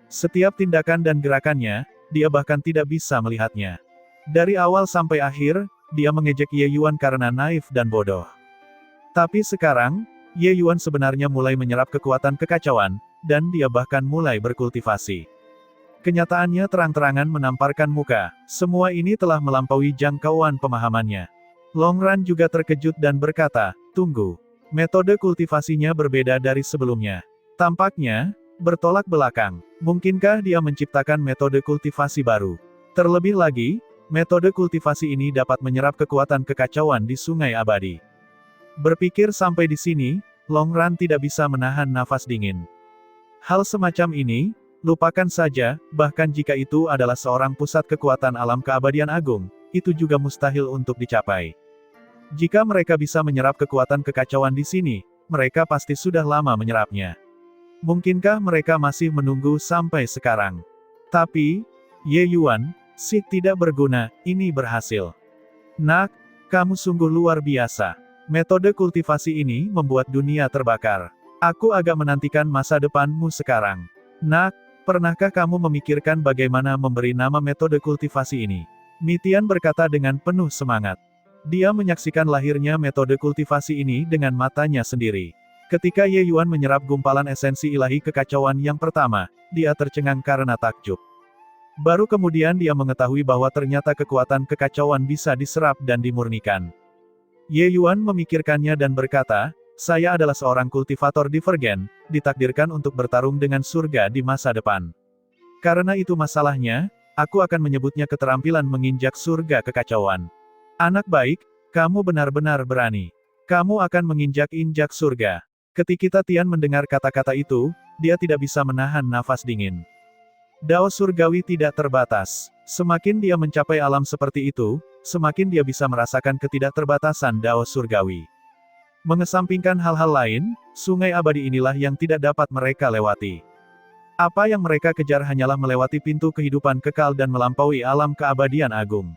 Setiap tindakan dan gerakannya, dia bahkan tidak bisa melihatnya. Dari awal sampai akhir, dia mengejek Ye Yuan karena naif dan bodoh. Tapi sekarang, Ye Yuan sebenarnya mulai menyerap kekuatan kekacauan, dan dia bahkan mulai berkultivasi. Kenyataannya terang-terangan menamparkan muka, semua ini telah melampaui jangkauan pemahamannya. Longran juga terkejut dan berkata, tunggu. Metode kultivasinya berbeda dari sebelumnya. Tampaknya, bertolak belakang. Mungkinkah dia menciptakan metode kultivasi baru? Terlebih lagi, metode kultivasi ini dapat menyerap kekuatan kekacauan di sungai abadi. Berpikir sampai di sini, Longran tidak bisa menahan nafas dingin. Hal semacam ini, lupakan saja, bahkan jika itu adalah seorang pusat kekuatan alam keabadian agung, itu juga mustahil untuk dicapai. Jika mereka bisa menyerap kekuatan kekacauan di sini, mereka pasti sudah lama menyerapnya. Mungkinkah mereka masih menunggu sampai sekarang? Tapi, Ye Yuan, si tidak berguna, ini berhasil. Nak, kamu sungguh luar biasa. Metode kultivasi ini membuat dunia terbakar. Aku agak menantikan masa depanmu sekarang. Nak, pernahkah kamu memikirkan bagaimana memberi nama metode kultivasi ini? Mitian berkata dengan penuh semangat. Dia menyaksikan lahirnya metode kultivasi ini dengan matanya sendiri. Ketika Ye Yuan menyerap gumpalan esensi ilahi kekacauan yang pertama, dia tercengang karena takjub. Baru kemudian dia mengetahui bahwa ternyata kekuatan kekacauan bisa diserap dan dimurnikan. Ye Yuan memikirkannya dan berkata, saya adalah seorang kultivator divergen, ditakdirkan untuk bertarung dengan surga di masa depan. Karena itu masalahnya, aku akan menyebutnya keterampilan menginjak surga kekacauan. Anak baik, kamu benar-benar berani. Kamu akan menginjak-injak surga. Ketika Tian mendengar kata-kata itu, dia tidak bisa menahan nafas dingin. Dao surgawi tidak terbatas. Semakin dia mencapai alam seperti itu, semakin dia bisa merasakan ketidakterbatasan Dao surgawi. Mengesampingkan hal-hal lain, sungai abadi inilah yang tidak dapat mereka lewati. Apa yang mereka kejar hanyalah melewati pintu kehidupan kekal dan melampaui alam keabadian agung.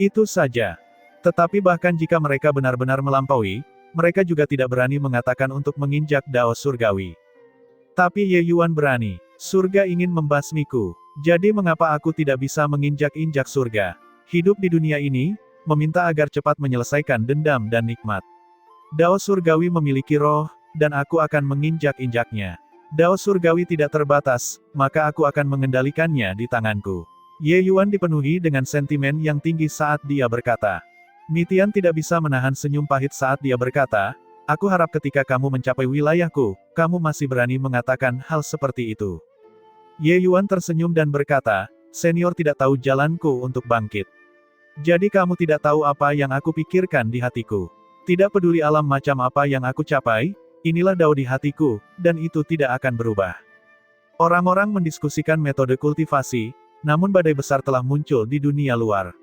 Itu saja. Tetapi bahkan jika mereka benar-benar melampaui, mereka juga tidak berani mengatakan untuk menginjak Dao surgawi. Tapi Ye Yuan berani. Surga ingin membasmiku. Jadi mengapa aku tidak bisa menginjak-injak surga? Hidup di dunia ini, meminta agar cepat menyelesaikan dendam dan nikmat. Dao surgawi memiliki roh, dan aku akan menginjak-injaknya. Dao surgawi tidak terbatas, maka aku akan mengendalikannya di tanganku. Ye Yuan dipenuhi dengan sentimen yang tinggi saat dia berkata. Mitian tidak bisa menahan senyum pahit saat dia berkata, aku harap ketika kamu mencapai wilayahku, kamu masih berani mengatakan hal seperti itu. Ye Yuan tersenyum dan berkata, senior tidak tahu jalanku untuk bangkit. Jadi kamu tidak tahu apa yang aku pikirkan di hatiku. Tidak peduli alam macam apa yang aku capai, inilah Dao di hatiku, dan itu tidak akan berubah. Orang-orang mendiskusikan metode kultivasi, namun badai besar telah muncul di dunia luar.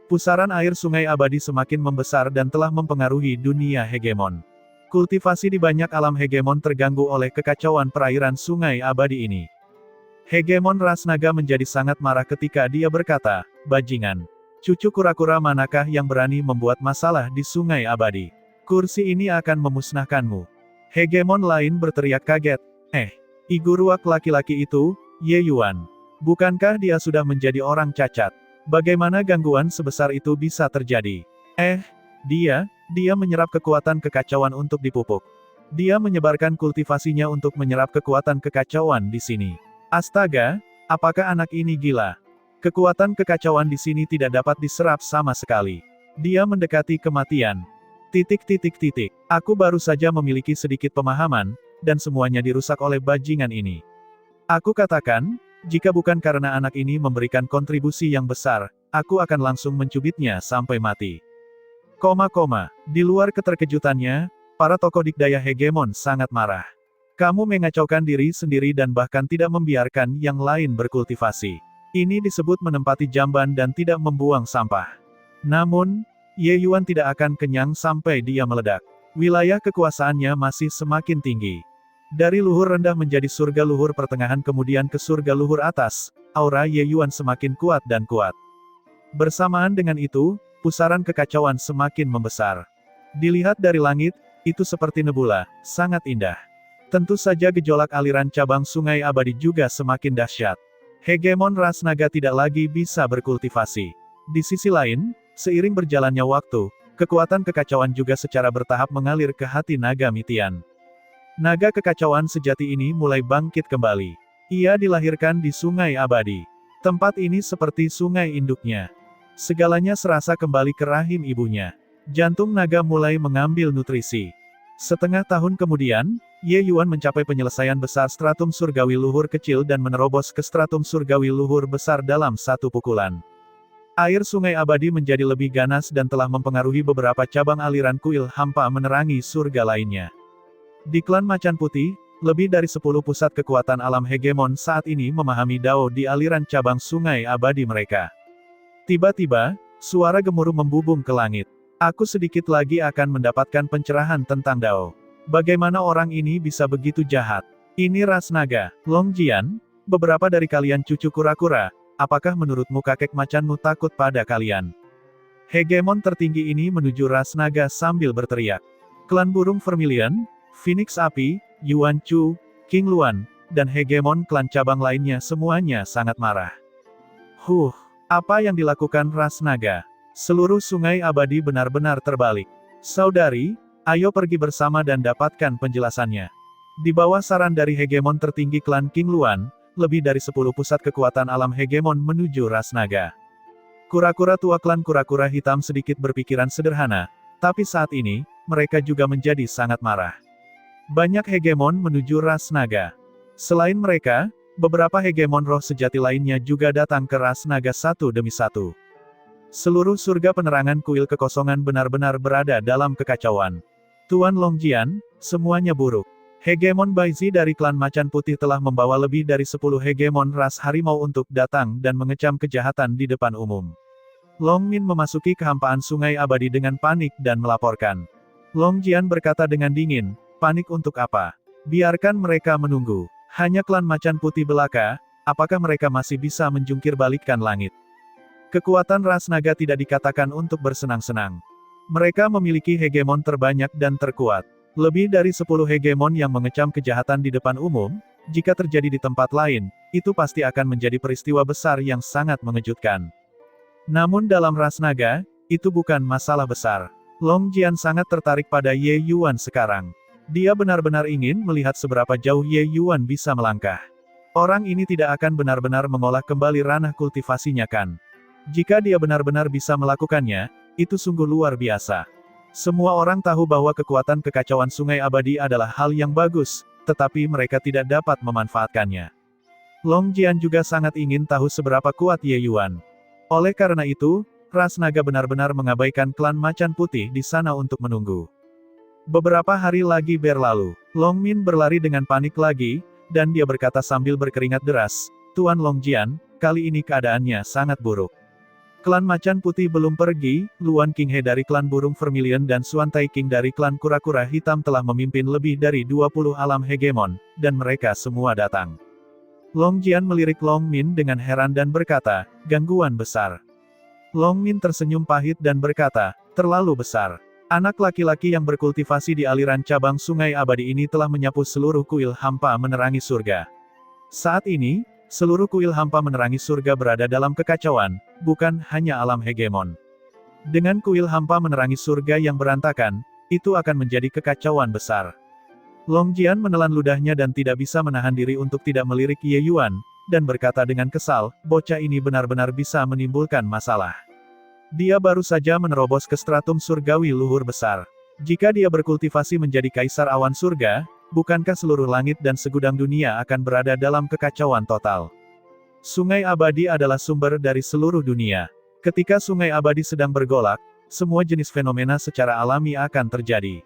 Pusaran air sungai abadi semakin membesar dan telah mempengaruhi dunia hegemon. Kultivasi di banyak alam hegemon terganggu oleh kekacauan perairan sungai abadi ini. Hegemon ras naga menjadi sangat marah ketika dia berkata, "Bajingan. Cucu kura-kura manakah yang berani membuat masalah di sungai abadi? Kursi ini akan memusnahkanmu." Hegemon lain berteriak kaget, Iguruak laki-laki itu, Ye Yuan. Bukankah dia sudah menjadi orang cacat? Bagaimana gangguan sebesar itu bisa terjadi? Dia menyerap kekuatan kekacauan untuk dipupuk. Dia menyebarkan kultivasinya untuk menyerap kekuatan kekacauan di sini. Astaga, apakah anak ini gila? Kekuatan kekacauan di sini tidak dapat diserap sama sekali. Dia mendekati kematian. Aku baru saja memiliki sedikit pemahaman, dan semuanya dirusak oleh bajingan ini. Aku katakan, jika bukan karena anak ini memberikan kontribusi yang besar, aku akan langsung mencubitnya sampai mati. Di luar keterkejutannya, para tokoh dikdaya hegemon sangat marah. Kamu mengacaukan diri sendiri dan bahkan tidak membiarkan yang lain berkultivasi. Ini disebut menempati jamban dan tidak membuang sampah. Namun, Ye Yuan tidak akan kenyang sampai dia meledak. Wilayah kekuasaannya masih semakin tinggi. Dari luhur rendah menjadi surga luhur pertengahan kemudian ke surga luhur atas, aura Ye Yuan semakin kuat dan kuat. Bersamaan dengan itu, pusaran kekacauan semakin membesar. Dilihat dari langit, itu seperti nebula, sangat indah. Tentu saja gejolak aliran cabang sungai abadi juga semakin dahsyat. Hegemon ras naga tidak lagi bisa berkultivasi. Di sisi lain, seiring berjalannya waktu, kekuatan kekacauan juga secara bertahap mengalir ke hati naga Mitian. Naga kekacauan sejati ini mulai bangkit kembali. Ia dilahirkan di sungai abadi. Tempat ini seperti sungai induknya. Segalanya serasa kembali ke rahim ibunya. Jantung naga mulai mengambil nutrisi. Setengah tahun kemudian, Ye Yuan mencapai penyelesaian besar stratum surgawi luhur kecil dan menerobos ke stratum surgawi luhur besar dalam satu pukulan. Air sungai abadi menjadi lebih ganas dan telah mempengaruhi beberapa cabang aliran kuil hampa menerangi surga lainnya. Di klan Macan Putih, lebih dari 10 pusat kekuatan alam hegemon saat ini memahami Dao di aliran cabang sungai abadi mereka. Tiba-tiba, suara gemuruh membubung ke langit. Aku sedikit lagi akan mendapatkan pencerahan tentang Dao. Bagaimana orang ini bisa begitu jahat? Ini ras naga. Long Jian, beberapa dari kalian cucu kura-kura, apakah menurutmu kakek macanmu takut pada kalian? Hegemon tertinggi ini menuju ras naga sambil berteriak. Klan burung Vermilion, Phoenix Api, Yuan Chu, King Luan, dan hegemon klan cabang lainnya semuanya sangat marah. Apa yang dilakukan ras naga? Seluruh sungai abadi benar-benar terbalik. Saudari, ayo pergi bersama dan dapatkan penjelasannya. Di bawah saran dari hegemon tertinggi klan King Luan, lebih dari 10 pusat kekuatan alam hegemon menuju ras naga. Kura-kura tua klan kura-kura hitam sedikit berpikiran sederhana, tapi saat ini, mereka juga menjadi sangat marah. Banyak hegemon menuju ras naga. Selain mereka, beberapa hegemon roh sejati lainnya juga datang ke ras naga satu demi satu. Seluruh surga penerangan kuil kekosongan benar-benar berada dalam kekacauan. Tuan Longjian, semuanya buruk. Hegemon Baizi dari klan Macan Putih telah membawa lebih dari 10 hegemon ras harimau untuk datang dan mengecam kejahatan di depan umum. Long Min memasuki kehampaan sungai abadi dengan panik dan melaporkan. Longjian berkata dengan dingin, panik untuk apa? Biarkan mereka menunggu. Hanya klan Macan Putih belaka, apakah mereka masih bisa menjungkir balikkan langit? Kekuatan ras naga tidak dikatakan untuk bersenang-senang. Mereka memiliki hegemon terbanyak dan terkuat. Lebih dari 10 hegemon yang mengecam kejahatan di depan umum, jika terjadi di tempat lain, itu pasti akan menjadi peristiwa besar yang sangat mengejutkan. Namun dalam ras naga, itu bukan masalah besar. Long Jian sangat tertarik pada Ye Yuan sekarang. Dia benar-benar ingin melihat seberapa jauh Ye Yuan bisa melangkah. Orang ini tidak akan benar-benar mengolah kembali ranah kultivasinya kan? Jika dia benar-benar bisa melakukannya, itu sungguh luar biasa. Semua orang tahu bahwa kekuatan kekacauan sungai abadi adalah hal yang bagus, tetapi mereka tidak dapat memanfaatkannya. Long Jian juga sangat ingin tahu seberapa kuat Ye Yuan. Oleh karena itu, ras naga benar-benar mengabaikan klan Macan Putih di sana untuk menunggu. Beberapa hari lagi berlalu. Long Min berlari dengan panik lagi, dan dia berkata sambil berkeringat deras, Tuan Long Jian, kali ini keadaannya sangat buruk. Klan Macan Putih belum pergi, Luan Qinghe dari klan Burung Vermilion dan Xuan Taiqing dari klan Kura-Kura Hitam telah memimpin lebih dari 20 alam hegemon, dan mereka semua datang. Long Jian melirik Long Min dengan heran dan berkata, gangguan besar. Long Min tersenyum pahit dan berkata, terlalu besar. Anak laki-laki yang berkultivasi di aliran cabang Sungai Abadi ini telah menyapu seluruh kuil hampa menerangi surga. Saat ini, seluruh kuil hampa menerangi surga berada dalam kekacauan, bukan hanya alam hegemon. Dengan kuil hampa menerangi surga yang berantakan, itu akan menjadi kekacauan besar. Long Jian menelan ludahnya dan tidak bisa menahan diri untuk tidak melirik Ye Yuan, dan berkata dengan kesal, bocah ini benar-benar bisa menimbulkan masalah. Dia baru saja menerobos ke stratum surgawi luhur besar. Jika dia berkultivasi menjadi kaisar awan surga, bukankah seluruh langit dan segudang dunia akan berada dalam kekacauan total? Sungai Abadi adalah sumber dari seluruh dunia. Ketika Sungai Abadi sedang bergolak, semua jenis fenomena secara alami akan terjadi.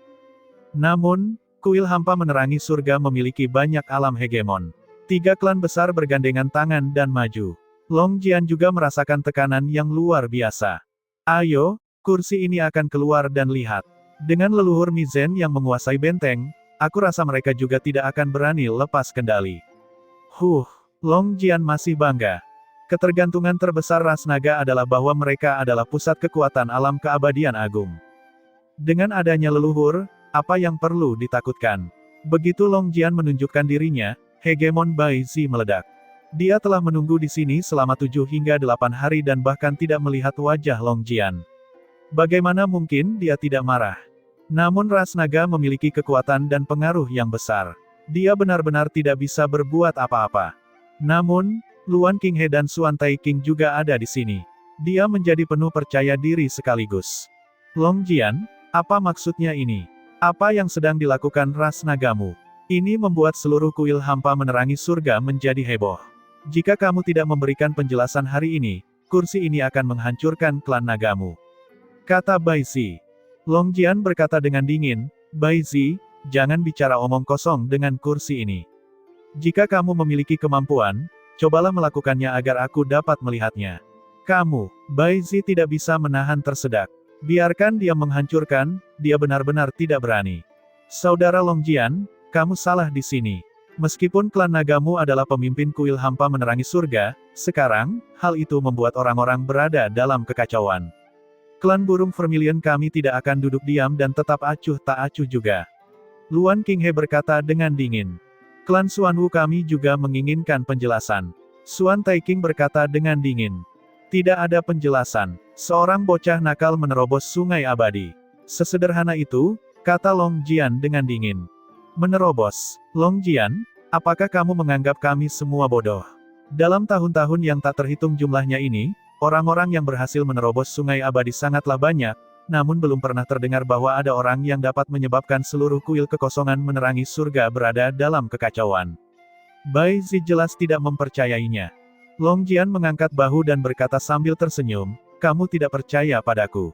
Namun, kuil hampa menerangi surga memiliki banyak alam hegemon. 3 klan besar bergandengan tangan dan maju. Long Jian juga merasakan tekanan yang luar biasa. Ayo, kursi ini akan keluar dan lihat. Dengan leluhur Mizen yang menguasai benteng, aku rasa mereka juga tidak akan berani lepas kendali. Long Jian masih bangga. Ketergantungan terbesar ras naga adalah bahwa mereka adalah pusat kekuatan alam keabadian agung. Dengan adanya leluhur, apa yang perlu ditakutkan? Begitu Long Jian menunjukkan dirinya, hegemon Bai Zi meledak. Dia telah menunggu di sini selama 7 hingga 8 hari dan bahkan tidak melihat wajah Long Jian. Bagaimana mungkin dia tidak marah? Namun ras naga memiliki kekuatan dan pengaruh yang besar. Dia benar-benar tidak bisa berbuat apa-apa. Namun, Luan Qinghe dan Xuan Taiqing juga ada di sini. Dia menjadi penuh percaya diri sekaligus. Long Jian, apa maksudnya ini? Apa yang sedang dilakukan ras nagamu? Ini membuat seluruh kuil hampa menerangi surga menjadi heboh. Jika kamu tidak memberikan penjelasan hari ini, kursi ini akan menghancurkan klan nagamu. Kata Bai Zi. Long Jian berkata dengan dingin, Bai Zi, jangan bicara omong kosong dengan kursi ini. Jika kamu memiliki kemampuan, cobalah melakukannya agar aku dapat melihatnya. Kamu, Bai Zi tidak bisa menahan tersedak. Biarkan dia menghancurkan, dia benar-benar tidak berani. Saudara Long Jian, kamu salah di sini. Meskipun klan nagamu adalah pemimpin kuil hampa menerangi surga, sekarang, hal itu membuat orang-orang berada dalam kekacauan. Klan Burung Vermilion kami tidak akan duduk diam dan tetap acuh tak acuh juga. Luan Qinghe berkata dengan dingin. Klan Xuanwu kami juga menginginkan penjelasan. Xuan Taiqing berkata dengan dingin. Tidak ada penjelasan. Seorang bocah nakal menerobos Sungai Abadi. Sesederhana itu, kata Long Jian dengan dingin. Menerobos. Long Jian, apakah kamu menganggap kami semua bodoh? Dalam tahun-tahun yang tak terhitung jumlahnya ini, orang-orang yang berhasil menerobos Sungai Abadi sangatlah banyak, namun belum pernah terdengar bahwa ada orang yang dapat menyebabkan seluruh kuil kekosongan menerangi surga berada dalam kekacauan. Bai Zi jelas tidak mempercayainya. Long Jian mengangkat bahu dan berkata sambil tersenyum, kamu tidak percaya padaku.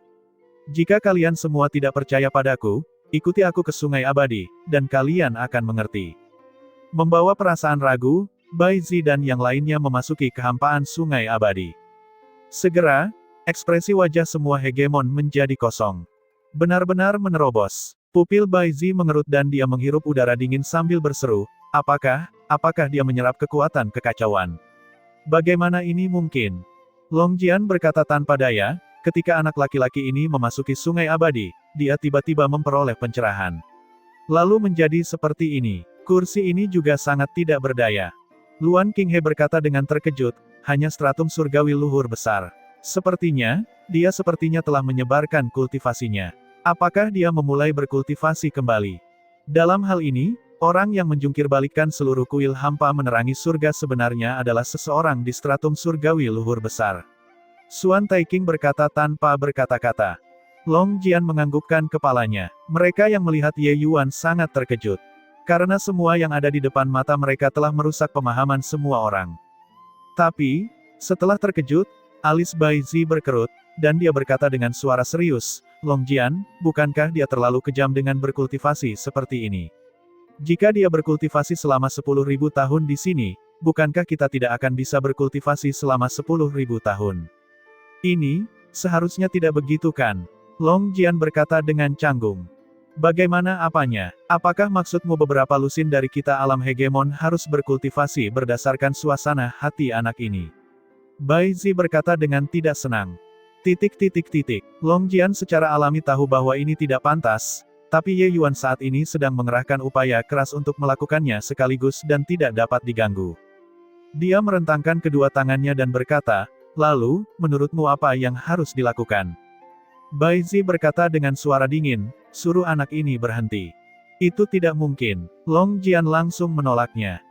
Jika kalian semua tidak percaya padaku, ikuti aku ke Sungai Abadi, dan kalian akan mengerti. Membawa perasaan ragu, Bai Zi dan yang lainnya memasuki kehampaan Sungai Abadi. Segera, ekspresi wajah semua hegemon menjadi kosong. Benar-benar menerobos. Pupil Bai Zi mengerut dan dia menghirup udara dingin sambil berseru, apakah dia menyerap kekuatan kekacauan? Bagaimana ini mungkin? Long Jian berkata tanpa daya, ketika anak laki-laki ini memasuki Sungai Abadi, dia tiba-tiba memperoleh pencerahan. Lalu menjadi seperti ini. Kursi ini juga sangat tidak berdaya. Luan Qinghe berkata dengan terkejut, hanya stratum surgawi luhur besar. Sepertinya telah menyebarkan kultivasinya. Apakah dia memulai berkultivasi kembali? Dalam hal ini, orang yang menjungkir-balikkan seluruh kuil hampa menerangi surga sebenarnya adalah seseorang di stratum surgawi luhur besar. Xuan Taiqing berkata tanpa berkata-kata. Long Jian menganggukkan kepalanya. Mereka yang melihat Ye Yuan sangat terkejut. Karena semua yang ada di depan mata mereka telah merusak pemahaman semua orang. Tapi, setelah terkejut, alis Bai Zi berkerut, dan dia berkata dengan suara serius, Long Jian, bukankah dia terlalu kejam dengan berkultivasi seperti ini? Jika dia berkultivasi selama 10.000 tahun di sini, bukankah kita tidak akan bisa berkultivasi selama 10.000 tahun? Ini, seharusnya tidak begitu kan? Long Jian berkata dengan canggung. Bagaimana apanya? Apakah maksudmu beberapa lusin dari kita alam hegemon harus berkultivasi berdasarkan suasana hati anak ini? Bai Zi berkata dengan tidak senang. Long Jian secara alami tahu bahwa ini tidak pantas, tapi Ye Yuan saat ini sedang mengerahkan upaya keras untuk melakukannya sekaligus dan tidak dapat diganggu. Dia merentangkan kedua tangannya dan berkata, lalu, menurutmu apa yang harus dilakukan? Bai Zi berkata dengan suara dingin, suruh anak ini berhenti. Itu tidak mungkin. Long Jian langsung menolaknya.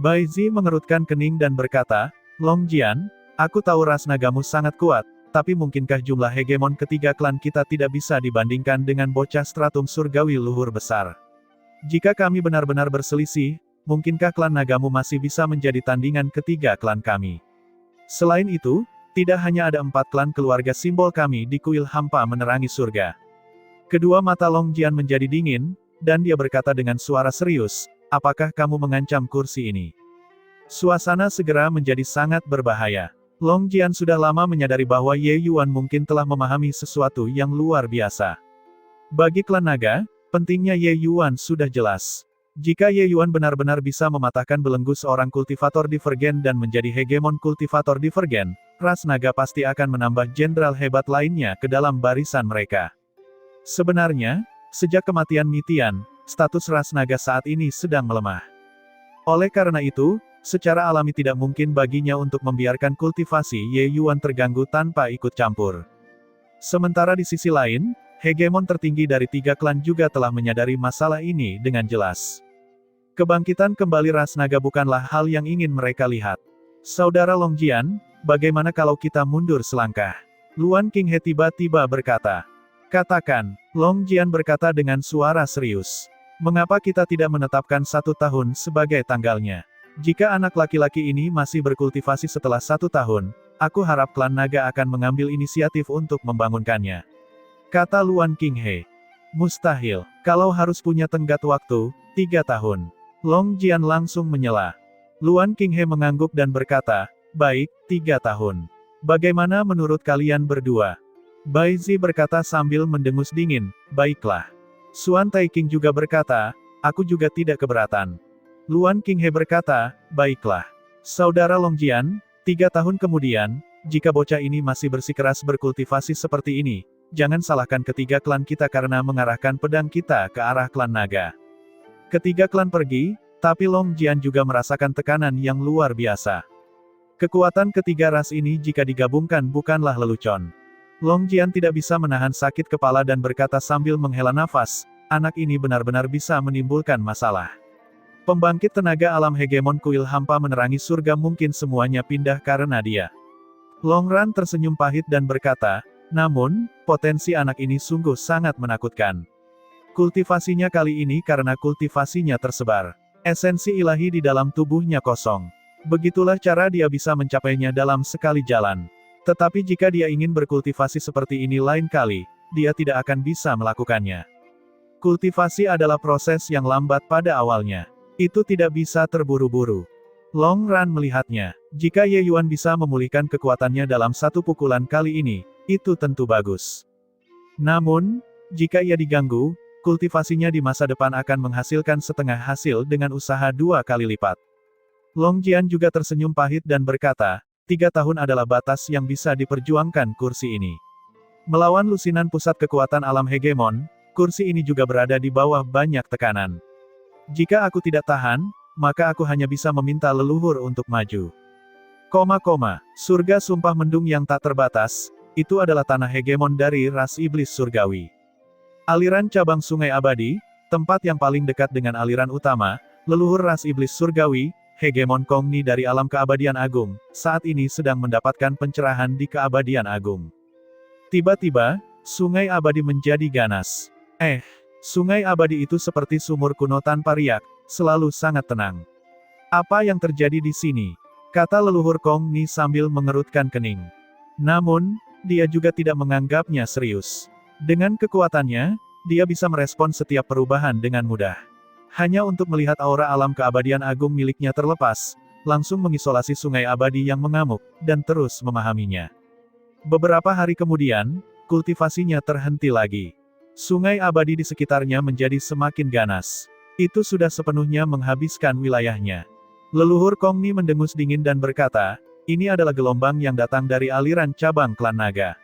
Bai Zi mengerutkan kening dan berkata, Long Jian, aku tahu ras nagamu sangat kuat, tapi mungkinkah jumlah hegemon ketiga klan kita tidak bisa dibandingkan dengan bocah stratum surgawi luhur besar? Jika kami benar-benar berselisih, mungkinkah klan nagamu masih bisa menjadi tandingan ketiga klan kami? Selain itu, tidak hanya ada 4 klan keluarga simbol kami di kuil hampa menerangi surga. Kedua mata Long Jian menjadi dingin, dan dia berkata dengan suara serius, apakah kamu mengancam kursi ini? Suasana segera menjadi sangat berbahaya. Long Jian sudah lama menyadari bahwa Ye Yuan mungkin telah memahami sesuatu yang luar biasa. Bagi klan naga, pentingnya Ye Yuan sudah jelas. Jika Ye Yuan benar-benar bisa mematahkan belenggu seorang kultivator divergen dan menjadi hegemon kultivator divergen, ras naga pasti akan menambah jenderal hebat lainnya ke dalam barisan mereka. Sebenarnya, sejak kematian Mitian, status ras naga saat ini sedang melemah. Oleh karena itu, secara alami tidak mungkin baginya untuk membiarkan kultivasi Ye Yuan terganggu tanpa ikut campur. Sementara di sisi lain, hegemon tertinggi dari 3 klan juga telah menyadari masalah ini dengan jelas. Kebangkitan kembali ras naga bukanlah hal yang ingin mereka lihat. Saudara Long Jian, bagaimana kalau kita mundur selangkah? Luan Qinghe tiba-tiba berkata. Katakan, Long Jian berkata dengan suara serius. Mengapa kita tidak menetapkan 1 tahun sebagai tanggalnya? Jika anak laki-laki ini masih berkultivasi setelah 1 tahun, aku harap klan naga akan mengambil inisiatif untuk membangunkannya. Kata Luan Qinghe. Mustahil, kalau harus punya tenggat waktu, 3 tahun. Long Jian langsung menyela. Luan Qinghe mengangguk dan berkata, baik, 3 tahun. Bagaimana menurut kalian berdua? Bai Zi berkata sambil mendengus dingin, baiklah. Suan Taiking juga berkata, aku juga tidak keberatan. Luan Qinghe berkata, baiklah. Saudara Long Jian, 3 tahun kemudian, jika bocah ini masih bersikeras berkultivasi seperti ini, jangan salahkan ketiga klan kita karena mengarahkan pedang kita ke arah klan naga. Ketiga klan pergi, tapi Long Jian juga merasakan tekanan yang luar biasa. Kekuatan ketiga ras ini jika digabungkan bukanlah lelucon. Long Jian tidak bisa menahan sakit kepala dan berkata sambil menghela nafas, anak ini benar-benar bisa menimbulkan masalah. Pembangkit tenaga alam hegemon kuil hampa menerangi surga mungkin semuanya pindah karena dia. Long Ran tersenyum pahit dan berkata, namun, potensi anak ini sungguh sangat menakutkan. Kultivasinya kali ini karena kultivasinya tersebar. Esensi ilahi di dalam tubuhnya kosong. Begitulah cara dia bisa mencapainya dalam sekali jalan. Tetapi jika dia ingin berkultivasi seperti ini lain kali, dia tidak akan bisa melakukannya. Kultivasi adalah proses yang lambat pada awalnya. Itu tidak bisa terburu-buru. Long Ran melihatnya. Jika Ye Yuan bisa memulihkan kekuatannya dalam 1 pukulan kali ini, itu tentu bagus. Namun, jika ia diganggu, kultivasinya di masa depan akan menghasilkan setengah hasil dengan usaha 2 kali lipat. Long Jian juga tersenyum pahit dan berkata, 3 tahun adalah batas yang bisa diperjuangkan kursi ini. Melawan lusinan pusat kekuatan alam hegemon, kursi ini juga berada di bawah banyak tekanan. Jika aku tidak tahan, maka aku hanya bisa meminta leluhur untuk maju. Surga sumpah mendung yang tak terbatas, itu adalah tanah hegemon dari ras iblis surgawi. Aliran cabang sungai abadi, tempat yang paling dekat dengan aliran utama, leluhur ras iblis surgawi, hegemon Kongni dari alam keabadian agung, saat ini sedang mendapatkan pencerahan di keabadian agung. Tiba-tiba, sungai abadi menjadi ganas. Sungai abadi itu seperti sumur kuno tanpa riak, selalu sangat tenang. Apa yang terjadi di sini? Kata leluhur Kongni sambil mengerutkan kening. Namun, dia juga tidak menganggapnya serius. Dengan kekuatannya, dia bisa merespon setiap perubahan dengan mudah. Hanya untuk melihat aura alam keabadian agung miliknya terlepas, langsung mengisolasi sungai abadi yang mengamuk, dan terus memahaminya. Beberapa hari kemudian, kultivasinya terhenti lagi. Sungai abadi di sekitarnya menjadi semakin ganas. Itu sudah sepenuhnya menghabiskan wilayahnya. Leluhur Kongni mendengus dingin dan berkata, ini adalah gelombang yang datang dari aliran cabang klan naga.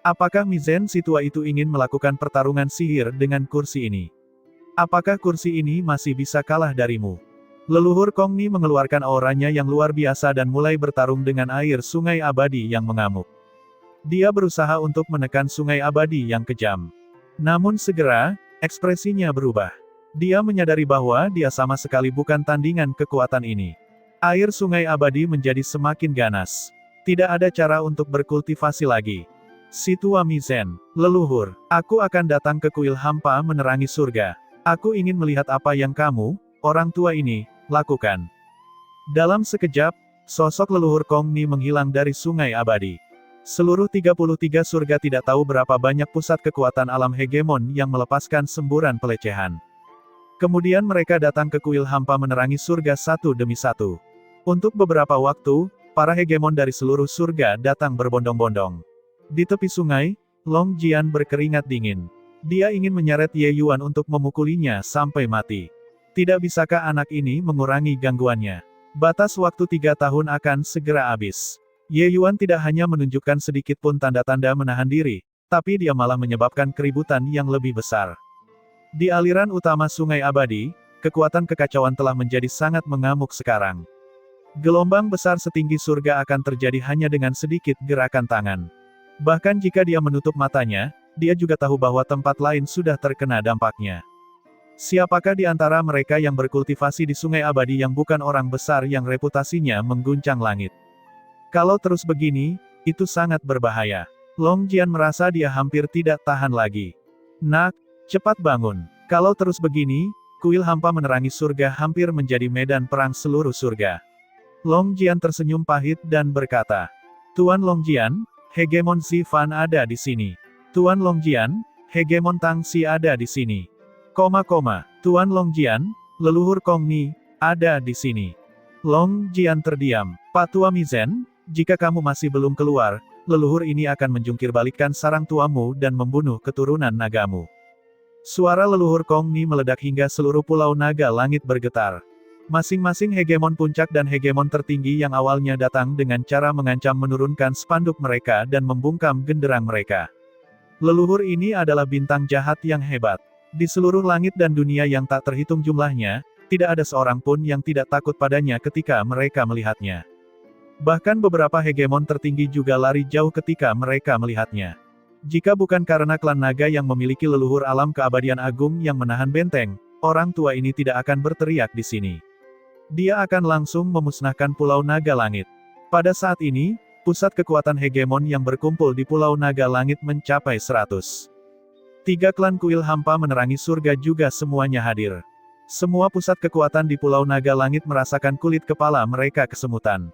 Apakah Mizen si tua itu ingin melakukan pertarungan sihir dengan kursi ini? Apakah kursi ini masih bisa kalah darimu? Leluhur Kongni mengeluarkan auranya yang luar biasa dan mulai bertarung dengan air sungai abadi yang mengamuk. Dia berusaha untuk menekan sungai abadi yang kejam. Namun segera, ekspresinya berubah. Dia menyadari bahwa dia sama sekali bukan tandingan kekuatan ini. Air sungai abadi menjadi semakin ganas. Tidak ada cara untuk berkultivasi lagi. Si tua Mizen, leluhur, aku akan datang ke kuil hampa menerangi surga. Aku ingin melihat apa yang kamu, orang tua ini, lakukan. Dalam sekejap, sosok leluhur Kongni menghilang dari sungai abadi. Seluruh 33 surga tidak tahu berapa banyak pusat kekuatan alam hegemon yang melepaskan semburan pelecehan. Kemudian mereka datang ke kuil hampa menerangi surga satu demi satu. Untuk beberapa waktu, para hegemon dari seluruh surga datang berbondong-bondong. Di tepi sungai, Long Jian berkeringat dingin. Dia ingin menyeret Ye Yuan untuk memukulinya sampai mati. Tidak bisakah anak ini mengurangi gangguannya? Batas waktu 3 tahun akan segera habis. Ye Yuan tidak hanya menunjukkan sedikit pun tanda-tanda menahan diri, tapi dia malah menyebabkan keributan yang lebih besar. Di aliran utama sungai abadi, kekuatan kekacauan telah menjadi sangat mengamuk sekarang. Gelombang besar setinggi surga akan terjadi hanya dengan sedikit gerakan tangan. Bahkan jika dia menutup matanya, dia juga tahu bahwa tempat lain sudah terkena dampaknya. Siapakah di antara mereka yang berkultivasi di sungai abadi yang bukan orang besar yang reputasinya mengguncang langit? Kalau terus begini, itu sangat berbahaya. Long Jian merasa dia hampir tidak tahan lagi. Nak, cepat bangun. Kalau terus begini, kuil hampa menerangi surga hampir menjadi medan perang seluruh surga. Long Jian tersenyum pahit dan berkata, Tuan Long Jian, hegemon Zifan ada di sini. Tuan Long Jian, hegemon Tang Xi ada di sini. Tuan Long Jian, leluhur Kongni, ada di sini. Long Jian terdiam. Pak Tua Mizen, jika kamu masih belum keluar, leluhur ini akan menjungkirbalikkan sarang tuamu dan membunuh keturunan nagamu. Suara leluhur Kongni meledak hingga seluruh pulau naga langit bergetar. Masing-masing hegemon puncak dan hegemon tertinggi yang awalnya datang dengan cara mengancam menurunkan spanduk mereka dan membungkam genderang mereka. Leluhur ini adalah bintang jahat yang hebat. Di seluruh langit dan dunia yang tak terhitung jumlahnya, tidak ada seorang pun yang tidak takut padanya ketika mereka melihatnya. Bahkan beberapa hegemon tertinggi juga lari jauh ketika mereka melihatnya. Jika bukan karena klan naga yang memiliki leluhur alam keabadian agung yang menahan benteng, orang tua ini tidak akan berteriak di sini. Dia akan langsung memusnahkan Pulau Naga Langit. Pada saat ini, pusat kekuatan hegemon yang berkumpul di Pulau Naga Langit mencapai 100. 3 klan kuil hampa menerangi surga juga semuanya hadir. Semua pusat kekuatan di Pulau Naga Langit merasakan kulit kepala mereka kesemutan.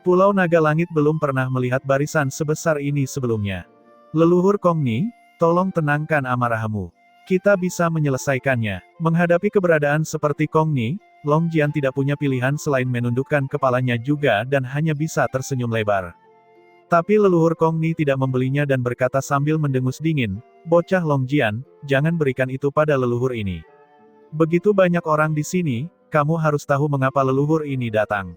Pulau Naga Langit belum pernah melihat barisan sebesar ini sebelumnya. Leluhur Kongni, tolong tenangkan amarahmu. Kita bisa menyelesaikannya. Menghadapi keberadaan seperti Kongni, Long Jian tidak punya pilihan selain menundukkan kepalanya juga dan hanya bisa tersenyum lebar. Tapi leluhur Kongni tidak membelinya dan berkata sambil mendengus dingin, bocah Long Jian, jangan berikan itu pada leluhur ini. Begitu banyak orang di sini, kamu harus tahu mengapa leluhur ini datang.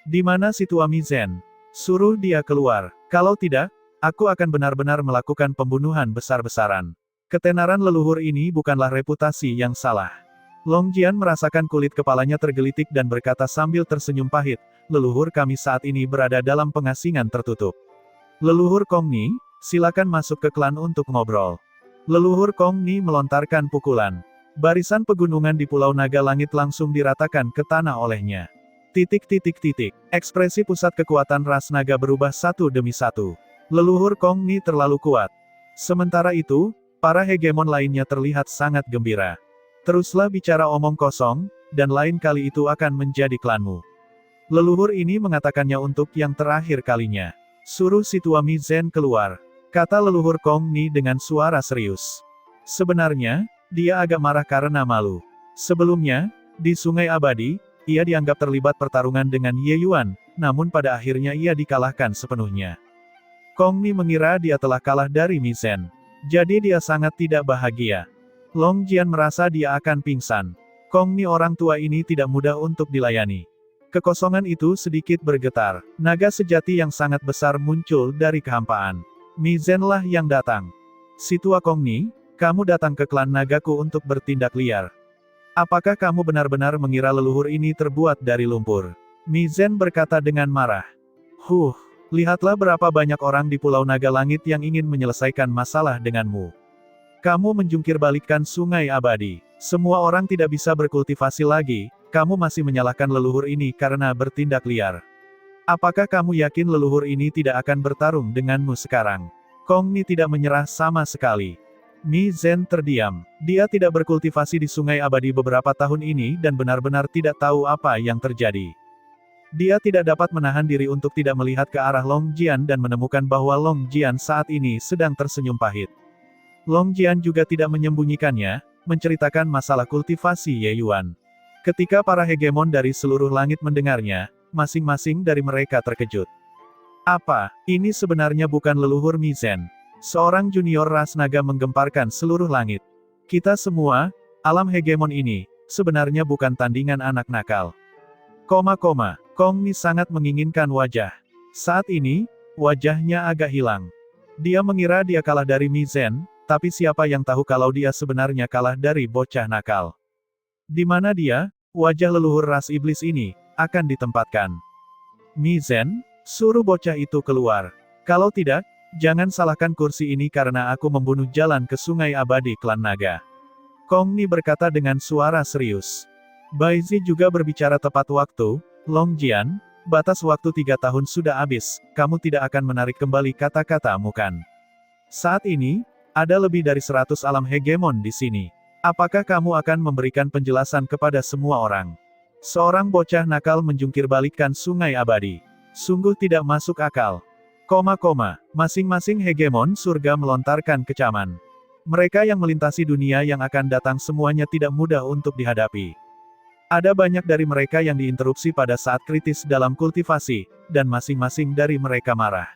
Di mana si tua Mizen? Suruh dia keluar. Kalau tidak, aku akan benar-benar melakukan pembunuhan besar-besaran. Ketenaran leluhur ini bukanlah reputasi yang salah. Long Jian merasakan kulit kepalanya tergelitik dan berkata sambil tersenyum pahit, leluhur kami saat ini berada dalam pengasingan tertutup. Leluhur Kongni, silakan masuk ke klan untuk ngobrol. Leluhur Kongni melontarkan pukulan. Barisan pegunungan di Pulau Naga Langit langsung diratakan ke tanah olehnya. Ekspresi pusat kekuatan ras naga berubah satu demi satu. Leluhur Kongni terlalu kuat. Sementara itu, para hegemon lainnya terlihat sangat gembira. Teruslah bicara omong kosong, dan lain kali itu akan menjadi klanmu. Leluhur ini mengatakannya untuk yang terakhir kalinya. Suruh si tua Mizen keluar, kata leluhur Kongni dengan suara serius. Sebenarnya, dia agak marah karena malu. Sebelumnya, di Sungai Abadi, ia dianggap terlibat pertarungan dengan Ye Yuan, namun pada akhirnya ia dikalahkan sepenuhnya. Kong Ni mengira dia telah kalah dari Mi Zhen. Jadi dia sangat tidak bahagia. Long Jian merasa dia akan pingsan. Kong Ni orang tua ini tidak mudah untuk dilayani. Kekosongan itu sedikit bergetar. Naga sejati yang sangat besar muncul dari kehampaan. Mi Zhen lah yang datang. Si tua Kong Ni, kamu datang ke klan nagaku untuk bertindak liar. Apakah kamu benar-benar mengira leluhur ini terbuat dari lumpur? Mi Zhen berkata dengan marah. Lihatlah berapa banyak orang di Pulau Naga Langit yang ingin menyelesaikan masalah denganmu. Kamu menjungkir balikkan sungai abadi. Semua orang tidak bisa berkultivasi lagi, kamu masih menyalahkan leluhur ini karena bertindak liar. Apakah kamu yakin leluhur ini tidak akan bertarung denganmu sekarang? Kong Ni tidak menyerah sama sekali. Mi Zhen terdiam. Dia tidak berkultivasi di sungai abadi beberapa tahun ini dan benar-benar tidak tahu apa yang terjadi. Dia tidak dapat menahan diri untuk tidak melihat ke arah Long Jian dan menemukan bahwa Long Jian saat ini sedang tersenyum pahit. Long Jian juga tidak menyembunyikannya, menceritakan masalah kultivasi Ye Yuan. Ketika para hegemon dari seluruh langit mendengarnya, masing-masing dari mereka terkejut. Apa, ini sebenarnya bukan leluhur Mi Zhen? Seorang junior ras naga menggemparkan seluruh langit. Kita semua, alam hegemon ini, sebenarnya bukan tandingan anak nakal. Kong Ni sangat menginginkan wajah. Saat ini, wajahnya agak hilang. Dia mengira dia kalah dari Mi Zhen, tapi siapa yang tahu kalau dia sebenarnya kalah dari bocah nakal. Di mana dia, wajah leluhur ras iblis ini, akan ditempatkan. Mi Zhen, suruh bocah itu keluar. Kalau tidak, jangan salahkan kursi ini karena aku membunuh jalan ke sungai abadi klan naga. Kong Ni berkata dengan suara serius. Bai Zi juga berbicara tepat waktu. Long Jian, batas waktu 3 tahun sudah habis, kamu tidak akan menarik kembali kata-katamu kan? Saat ini, ada lebih dari 100 alam hegemon di sini. Apakah kamu akan memberikan penjelasan kepada semua orang? Seorang bocah nakal menjungkir balikkan sungai abadi. Sungguh tidak masuk akal. Masing-masing hegemon surga melontarkan kecaman. Mereka yang melintasi dunia yang akan datang semuanya tidak mudah untuk dihadapi. Ada banyak dari mereka yang diinterupsi pada saat kritis dalam kultivasi, dan masing-masing dari mereka marah.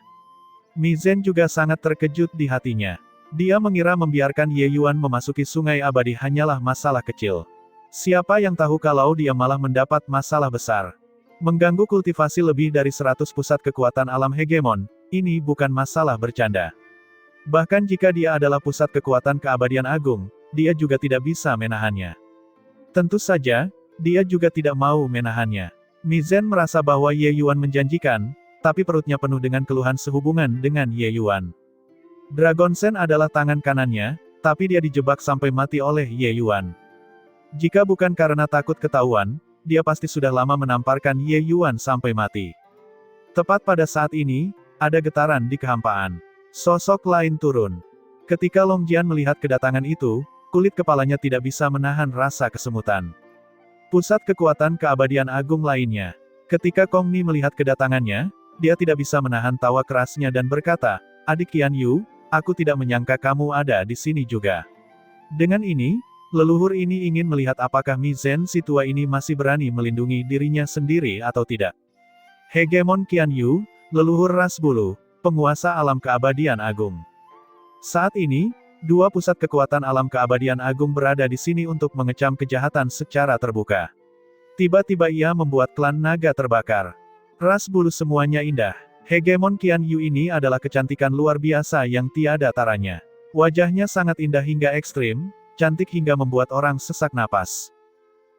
Mi Zhen juga sangat terkejut di hatinya. Dia mengira membiarkan Ye Yuan memasuki sungai abadi hanyalah masalah kecil. Siapa yang tahu kalau dia malah mendapat masalah besar. Mengganggu kultivasi lebih dari 100 pusat kekuatan alam hegemon, ini bukan masalah bercanda. Bahkan jika dia adalah pusat kekuatan keabadian agung, dia juga tidak bisa menahannya. Tentu saja, dia juga tidak mau menahannya. Mi Zhen merasa bahwa Ye Yuan menjanjikan, tapi perutnya penuh dengan keluhan sehubungan dengan Ye Yuan. Dragon Sen adalah tangan kanannya, tapi dia dijebak sampai mati oleh Ye Yuan. Jika bukan karena takut ketahuan, dia pasti sudah lama menamparkan Ye Yuan sampai mati. Tepat pada saat ini, ada getaran di kehampaan. Sosok lain turun. Ketika Long Jian melihat kedatangan itu, kulit kepalanya tidak bisa menahan rasa kesemutan. Pusat kekuatan keabadian agung lainnya. Ketika Kong Ni melihat kedatangannya, dia tidak bisa menahan tawa kerasnya dan berkata, "Adik Qian Yu, aku tidak menyangka kamu ada di sini juga." Dengan ini, leluhur ini ingin melihat apakah Mi Zhen si tua ini masih berani melindungi dirinya sendiri atau tidak. Hegemon Qian Yu, leluhur ras bulu, penguasa alam keabadian agung. Saat ini, dua pusat kekuatan alam keabadian agung berada di sini untuk mengecam kejahatan secara terbuka. Tiba-tiba ia membuat klan naga terbakar. Ras bulu semuanya indah. Hegemon Qian Yu ini adalah kecantikan luar biasa yang tiada taranya. Wajahnya sangat indah hingga ekstrim, cantik hingga membuat orang sesak napas.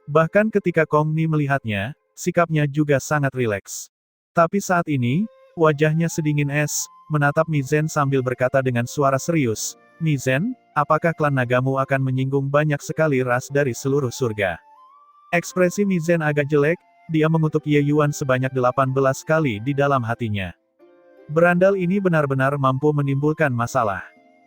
Bahkan ketika Kong Ni melihatnya, sikapnya juga sangat rileks. Tapi saat ini, wajahnya sedingin es, menatap Mi Zhen sambil berkata dengan suara serius, "Mi Zhen, apakah klan nagamu akan menyinggung banyak sekali ras dari seluruh surga?" Ekspresi Mi Zhen agak jelek, dia mengutuk Ye Yuan sebanyak 18 kali di dalam hatinya. Berandal ini benar-benar mampu menimbulkan masalah.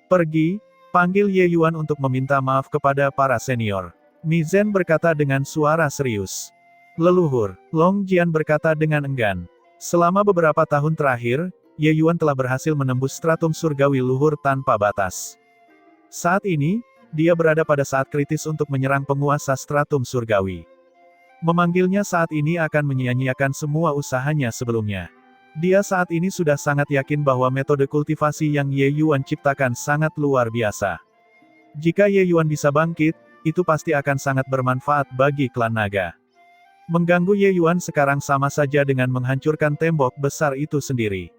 Pergi, panggil Ye Yuan untuk meminta maaf kepada para senior. Mi Zhen berkata dengan suara serius. Leluhur, Long Jian berkata dengan enggan. Selama beberapa tahun terakhir, Ye Yuan telah berhasil menembus stratum surgawi luhur tanpa batas. Saat ini, dia berada pada saat kritis untuk menyerang penguasa stratum surgawi. Memanggilnya saat ini akan menyia-nyiakan semua usahanya sebelumnya. Dia saat ini sudah sangat yakin bahwa metode kultivasi yang Ye Yuan ciptakan sangat luar biasa. Jika Ye Yuan bisa bangkit, itu pasti akan sangat bermanfaat bagi klan naga. Mengganggu Ye Yuan sekarang sama saja dengan menghancurkan tembok besar itu sendiri.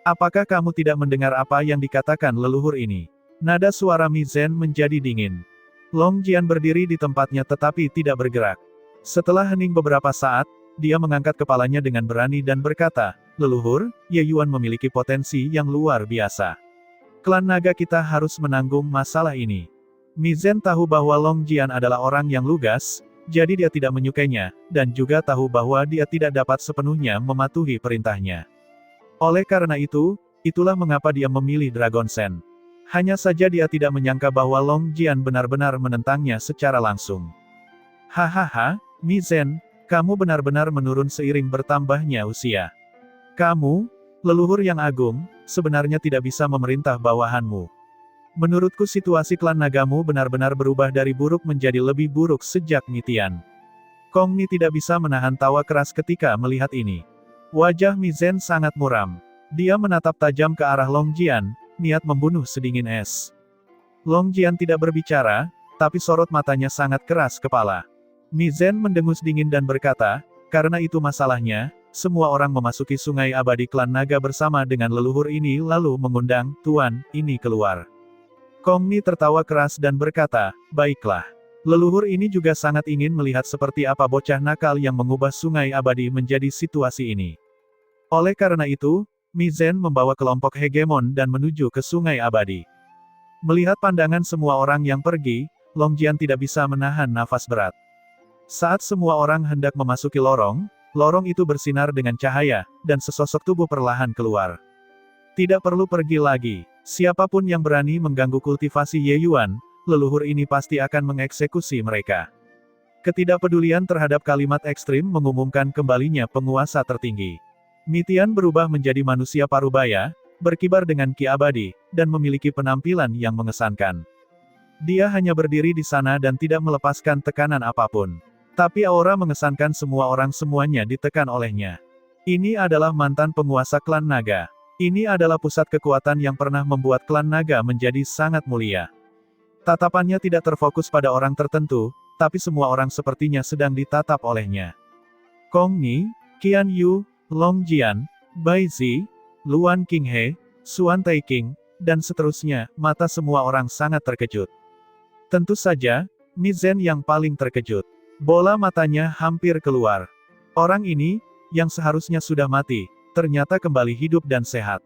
Apakah kamu tidak mendengar apa yang dikatakan leluhur ini? Nada suara Mi Zhen menjadi dingin. Long Jian berdiri di tempatnya tetapi tidak bergerak. Setelah hening beberapa saat, dia mengangkat kepalanya dengan berani dan berkata, "Leluhur, Ye Yuan memiliki potensi yang luar biasa. Klan naga kita harus menanggung masalah ini." Mi Zhen tahu bahwa Long Jian adalah orang yang lugas, jadi dia tidak menyukainya, dan juga tahu bahwa dia tidak dapat sepenuhnya mematuhi perintahnya. Oleh karena itu, itulah mengapa dia memilih Dragon Sen. Hanya saja dia tidak menyangka bahwa Long Jian benar-benar menentangnya secara langsung. Hahaha, Mi Zhen, kamu benar-benar menurun seiring bertambahnya usia. Kamu, leluhur yang agung, sebenarnya tidak bisa memerintah bawahanmu. Menurutku situasi klan nagamu benar-benar berubah dari buruk menjadi lebih buruk sejak Mi Tian. Kong Ni tidak bisa menahan tawa keras ketika melihat ini. Wajah Mi Zhen sangat muram. Dia menatap tajam ke arah Long Jian, niat membunuh sedingin es. Long Jian tidak berbicara, tapi sorot matanya sangat keras kepala. Mi Zhen mendengus dingin dan berkata, "Karena itu masalahnya, semua orang memasuki sungai abadi klan naga bersama dengan leluhur ini lalu mengundang Tuan ini keluar." Kong Ni tertawa keras dan berkata, "Baiklah. Leluhur ini juga sangat ingin melihat seperti apa bocah nakal yang mengubah sungai abadi menjadi situasi ini." Oleh karena itu, Mi Zhen membawa kelompok hegemon dan menuju ke sungai abadi. Melihat pandangan semua orang yang pergi, Long Jian tidak bisa menahan nafas berat. Saat semua orang hendak memasuki lorong, lorong itu bersinar dengan cahaya, dan sesosok tubuh perlahan keluar. Tidak perlu pergi lagi. Siapapun yang berani mengganggu kultivasi Ye Yuan, leluhur ini pasti akan mengeksekusi mereka. Ketidakpedulian terhadap kalimat ekstrim mengumumkan kembalinya penguasa tertinggi. Mi Tian berubah menjadi manusia parubaya, berkibar dengan ki abadi, dan memiliki penampilan yang mengesankan. Dia hanya berdiri di sana dan tidak melepaskan tekanan apapun. Tapi aura mengesankan semua orang semuanya ditekan olehnya. Ini adalah mantan penguasa klan naga. Ini adalah pusat kekuatan yang pernah membuat klan naga menjadi sangat mulia. Tatapannya tidak terfokus pada orang tertentu, tapi semua orang sepertinya sedang ditatap olehnya. Kong Ni, Qian Yu, Long Jian, Bai Zi, Luan Qinghe, Xuan Taiqing, dan seterusnya, mata semua orang sangat terkejut. Tentu saja, Mi Zhen yang paling terkejut. Bola matanya hampir keluar. Orang ini, yang seharusnya sudah mati, ternyata kembali hidup dan sehat.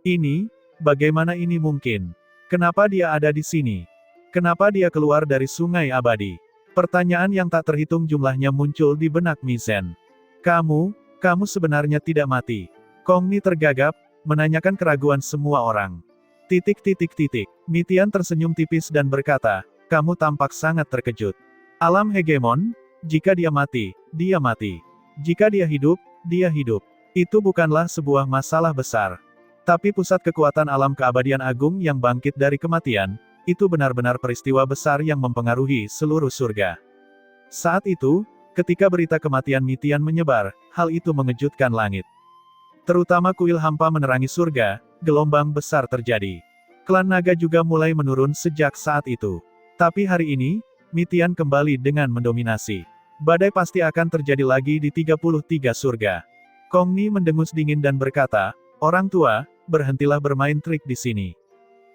Ini, bagaimana ini mungkin? Kenapa dia ada di sini? Kenapa dia keluar dari sungai abadi? Pertanyaan yang tak terhitung jumlahnya muncul di benak Mi Zhen. Kamu sebenarnya tidak mati. Kong Ni tergagap, menanyakan keraguan semua orang. Mi Tian tersenyum tipis dan berkata, "Kamu tampak sangat terkejut. Alam hegemon, jika dia mati, dia mati. Jika dia hidup, dia hidup. Itu bukanlah sebuah masalah besar. Tapi pusat kekuatan alam keabadian agung yang bangkit dari kematian, itu benar-benar peristiwa besar yang mempengaruhi seluruh surga." Saat itu, ketika berita kematian Mi Tian menyebar, hal itu mengejutkan langit. Terutama kuil hampa menerangi surga, gelombang besar terjadi. Klan naga juga mulai menurun sejak saat itu. Tapi hari ini, Mi Tian kembali dengan mendominasi. Badai pasti akan terjadi lagi di 33 surga. Kong Ni mendengus dingin dan berkata, "Orang tua, berhentilah bermain trik di sini.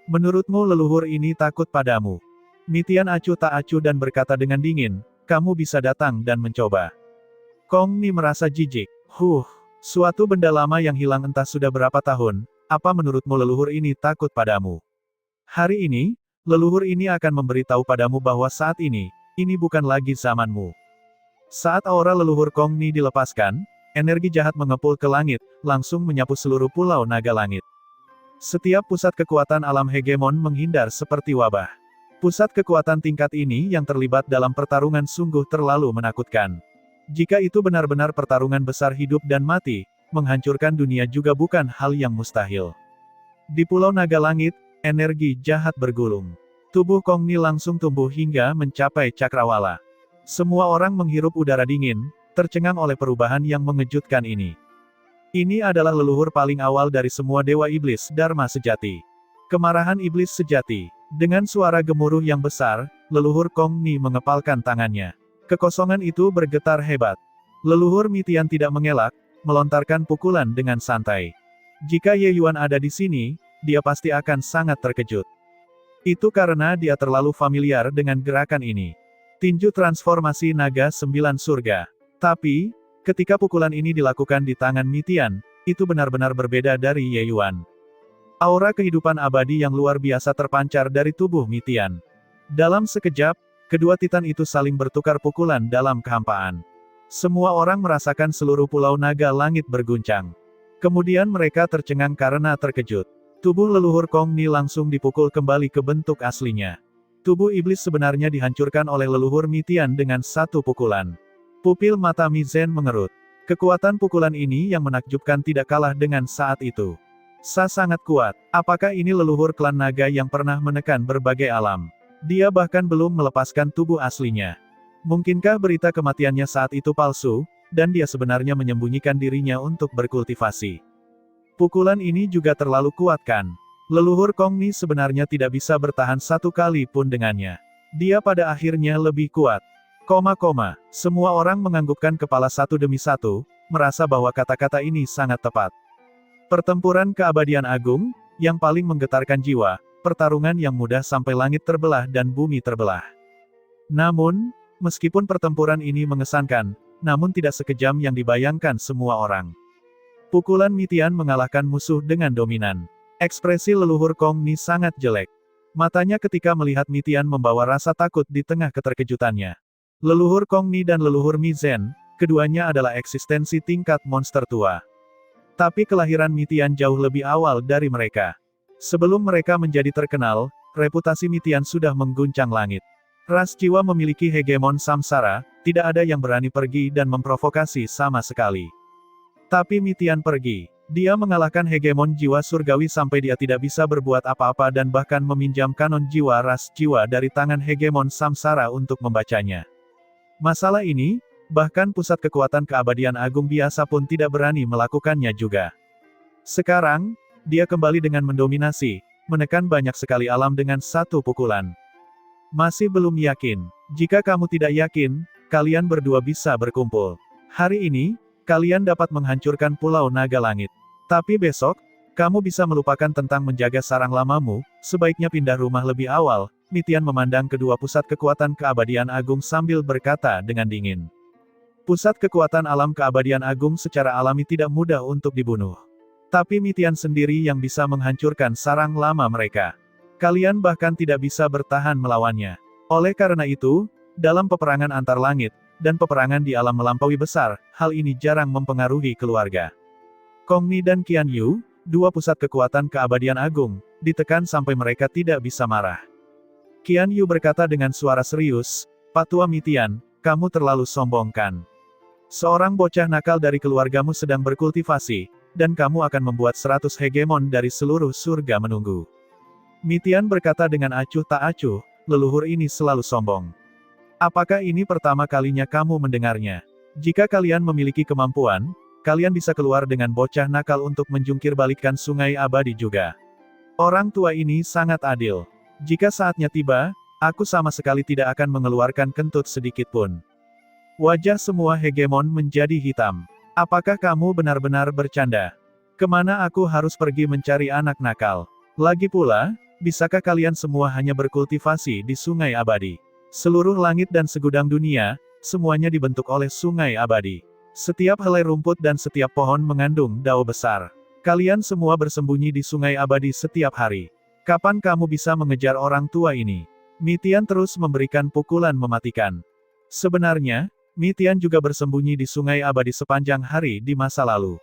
Menurutmu leluhur ini takut padamu?" Mi Tian acuh tak acuh dan berkata dengan dingin, "Kamu bisa datang dan mencoba." Kong Ni merasa jijik. Suatu benda lama yang hilang entah sudah berapa tahun, apa menurutmu leluhur ini takut padamu? Hari ini, leluhur ini akan memberitahu padamu bahwa saat ini bukan lagi zamanmu. Saat aura leluhur Kong Ni dilepaskan, energi jahat mengepul ke langit, langsung menyapu seluruh pulau naga langit. Setiap pusat kekuatan alam hegemon menghindar seperti wabah. Pusat kekuatan tingkat ini yang terlibat dalam pertarungan sungguh terlalu menakutkan. Jika itu benar-benar pertarungan besar hidup dan mati, menghancurkan dunia juga bukan hal yang mustahil. Di pulau naga langit, energi jahat bergulung. Tubuh Kong Ni langsung tumbuh hingga mencapai cakrawala. Semua orang menghirup udara dingin, tercengang oleh perubahan yang mengejutkan ini. Ini adalah leluhur paling awal dari semua dewa iblis Dharma sejati. Kemarahan iblis sejati. Dengan suara gemuruh yang besar, leluhur Kong Ni mengepalkan tangannya. Kekosongan itu bergetar hebat. Leluhur Mitian tidak mengelak, melontarkan pukulan dengan santai. Jika Ye Yuan ada di sini, dia pasti akan sangat terkejut. Itu karena dia terlalu familiar dengan gerakan ini. Tinju transformasi naga 9 surga. Tapi, ketika pukulan ini dilakukan di tangan Mitian, itu benar-benar berbeda dari Ye Yuan. Aura kehidupan abadi yang luar biasa terpancar dari tubuh Mitian. Dalam sekejap, kedua titan itu saling bertukar pukulan dalam kehampaan. Semua orang merasakan seluruh pulau naga langit berguncang. Kemudian mereka tercengang karena terkejut. Tubuh leluhur Kong Ni langsung dipukul kembali ke bentuk aslinya. Tubuh iblis sebenarnya dihancurkan oleh leluhur Mitian dengan satu pukulan. Pupil mata Mi Zhen mengerut. Kekuatan pukulan ini yang menakjubkan tidak kalah dengan saat itu. Sangat kuat. Apakah ini leluhur klan naga yang pernah menekan berbagai alam? Dia bahkan belum melepaskan tubuh aslinya. Mungkinkah berita kematiannya saat itu palsu, dan dia sebenarnya menyembunyikan dirinya untuk berkultivasi? Pukulan ini juga terlalu kuat kan? Leluhur Kong Ni sebenarnya tidak bisa bertahan satu kali pun dengannya. Dia pada akhirnya lebih kuat. Semua orang menganggukkan kepala satu demi satu, merasa bahwa kata-kata ini sangat tepat. Pertempuran keabadian agung, yang paling menggetarkan jiwa, pertarungan yang mudah sampai langit terbelah dan bumi terbelah. Namun, meskipun pertempuran ini mengesankan, namun tidak sekejam yang dibayangkan semua orang. Pukulan Mitian mengalahkan musuh dengan dominan. Ekspresi leluhur Kong Ni sangat jelek. Matanya ketika melihat Mitian membawa rasa takut di tengah keterkejutannya. Leluhur Kong Ni dan leluhur Mi Zhen, keduanya adalah eksistensi tingkat monster tua. Tapi kelahiran Mitian jauh lebih awal dari mereka. Sebelum mereka menjadi terkenal, reputasi Mitian sudah mengguncang langit. Ras jiwa memiliki hegemon samsara, tidak ada yang berani pergi dan memprovokasi sama sekali. Tapi Mitian pergi. Dia mengalahkan hegemon jiwa surgawi sampai dia tidak bisa berbuat apa-apa dan bahkan meminjam kanon jiwa ras jiwa dari tangan hegemon samsara untuk membacanya. Masalah ini, bahkan pusat kekuatan keabadian agung biasa pun tidak berani melakukannya juga. Sekarang, dia kembali dengan mendominasi, menekan banyak sekali alam dengan satu pukulan. Masih belum yakin. Jika kamu tidak yakin, kalian berdua bisa berkumpul. Hari ini, kalian dapat menghancurkan Pulau Naga Langit. Tapi besok, kamu bisa melupakan tentang menjaga sarang lamamu, sebaiknya pindah rumah lebih awal. Mitian memandang kedua pusat kekuatan keabadian agung sambil berkata dengan dingin. Pusat kekuatan alam keabadian agung secara alami tidak mudah untuk dibunuh. Tapi Mitian sendiri yang bisa menghancurkan sarang lama mereka. Kalian bahkan tidak bisa bertahan melawannya. Oleh karena itu, dalam peperangan antar langit, dan peperangan di alam melampaui besar, hal ini jarang mempengaruhi keluarga. Kong Ni dan Qian Yu, dua pusat kekuatan keabadian agung, ditekan sampai mereka tidak bisa marah. Qian Yu berkata dengan suara serius, Pak Tua Mitian, kamu terlalu sombong kan? Seorang bocah nakal dari keluargamu sedang berkultivasi, dan kamu akan membuat 100 hegemon dari seluruh surga menunggu. Mitian berkata dengan acuh tak acuh, leluhur ini selalu sombong. Apakah ini pertama kalinya kamu mendengarnya? Jika kalian memiliki kemampuan, kalian bisa keluar dengan bocah nakal untuk menjungkir balikkan sungai abadi juga. Orang tua ini sangat adil. Jika saatnya tiba, aku sama sekali tidak akan mengeluarkan kentut sedikit pun. Wajah semua hegemon menjadi hitam. Apakah kamu benar-benar bercanda? Kemana aku harus pergi mencari anak nakal? Lagi pula, bisakah kalian semua hanya berkultivasi di sungai abadi? Seluruh langit dan segudang dunia, semuanya dibentuk oleh sungai abadi. Setiap helai rumput dan setiap pohon mengandung dao besar. Kalian semua bersembunyi di sungai abadi setiap hari. Kapan kamu bisa mengejar orang tua ini? Mitian terus memberikan pukulan mematikan. Sebenarnya, Mitian juga bersembunyi di sungai abadi sepanjang hari di masa lalu.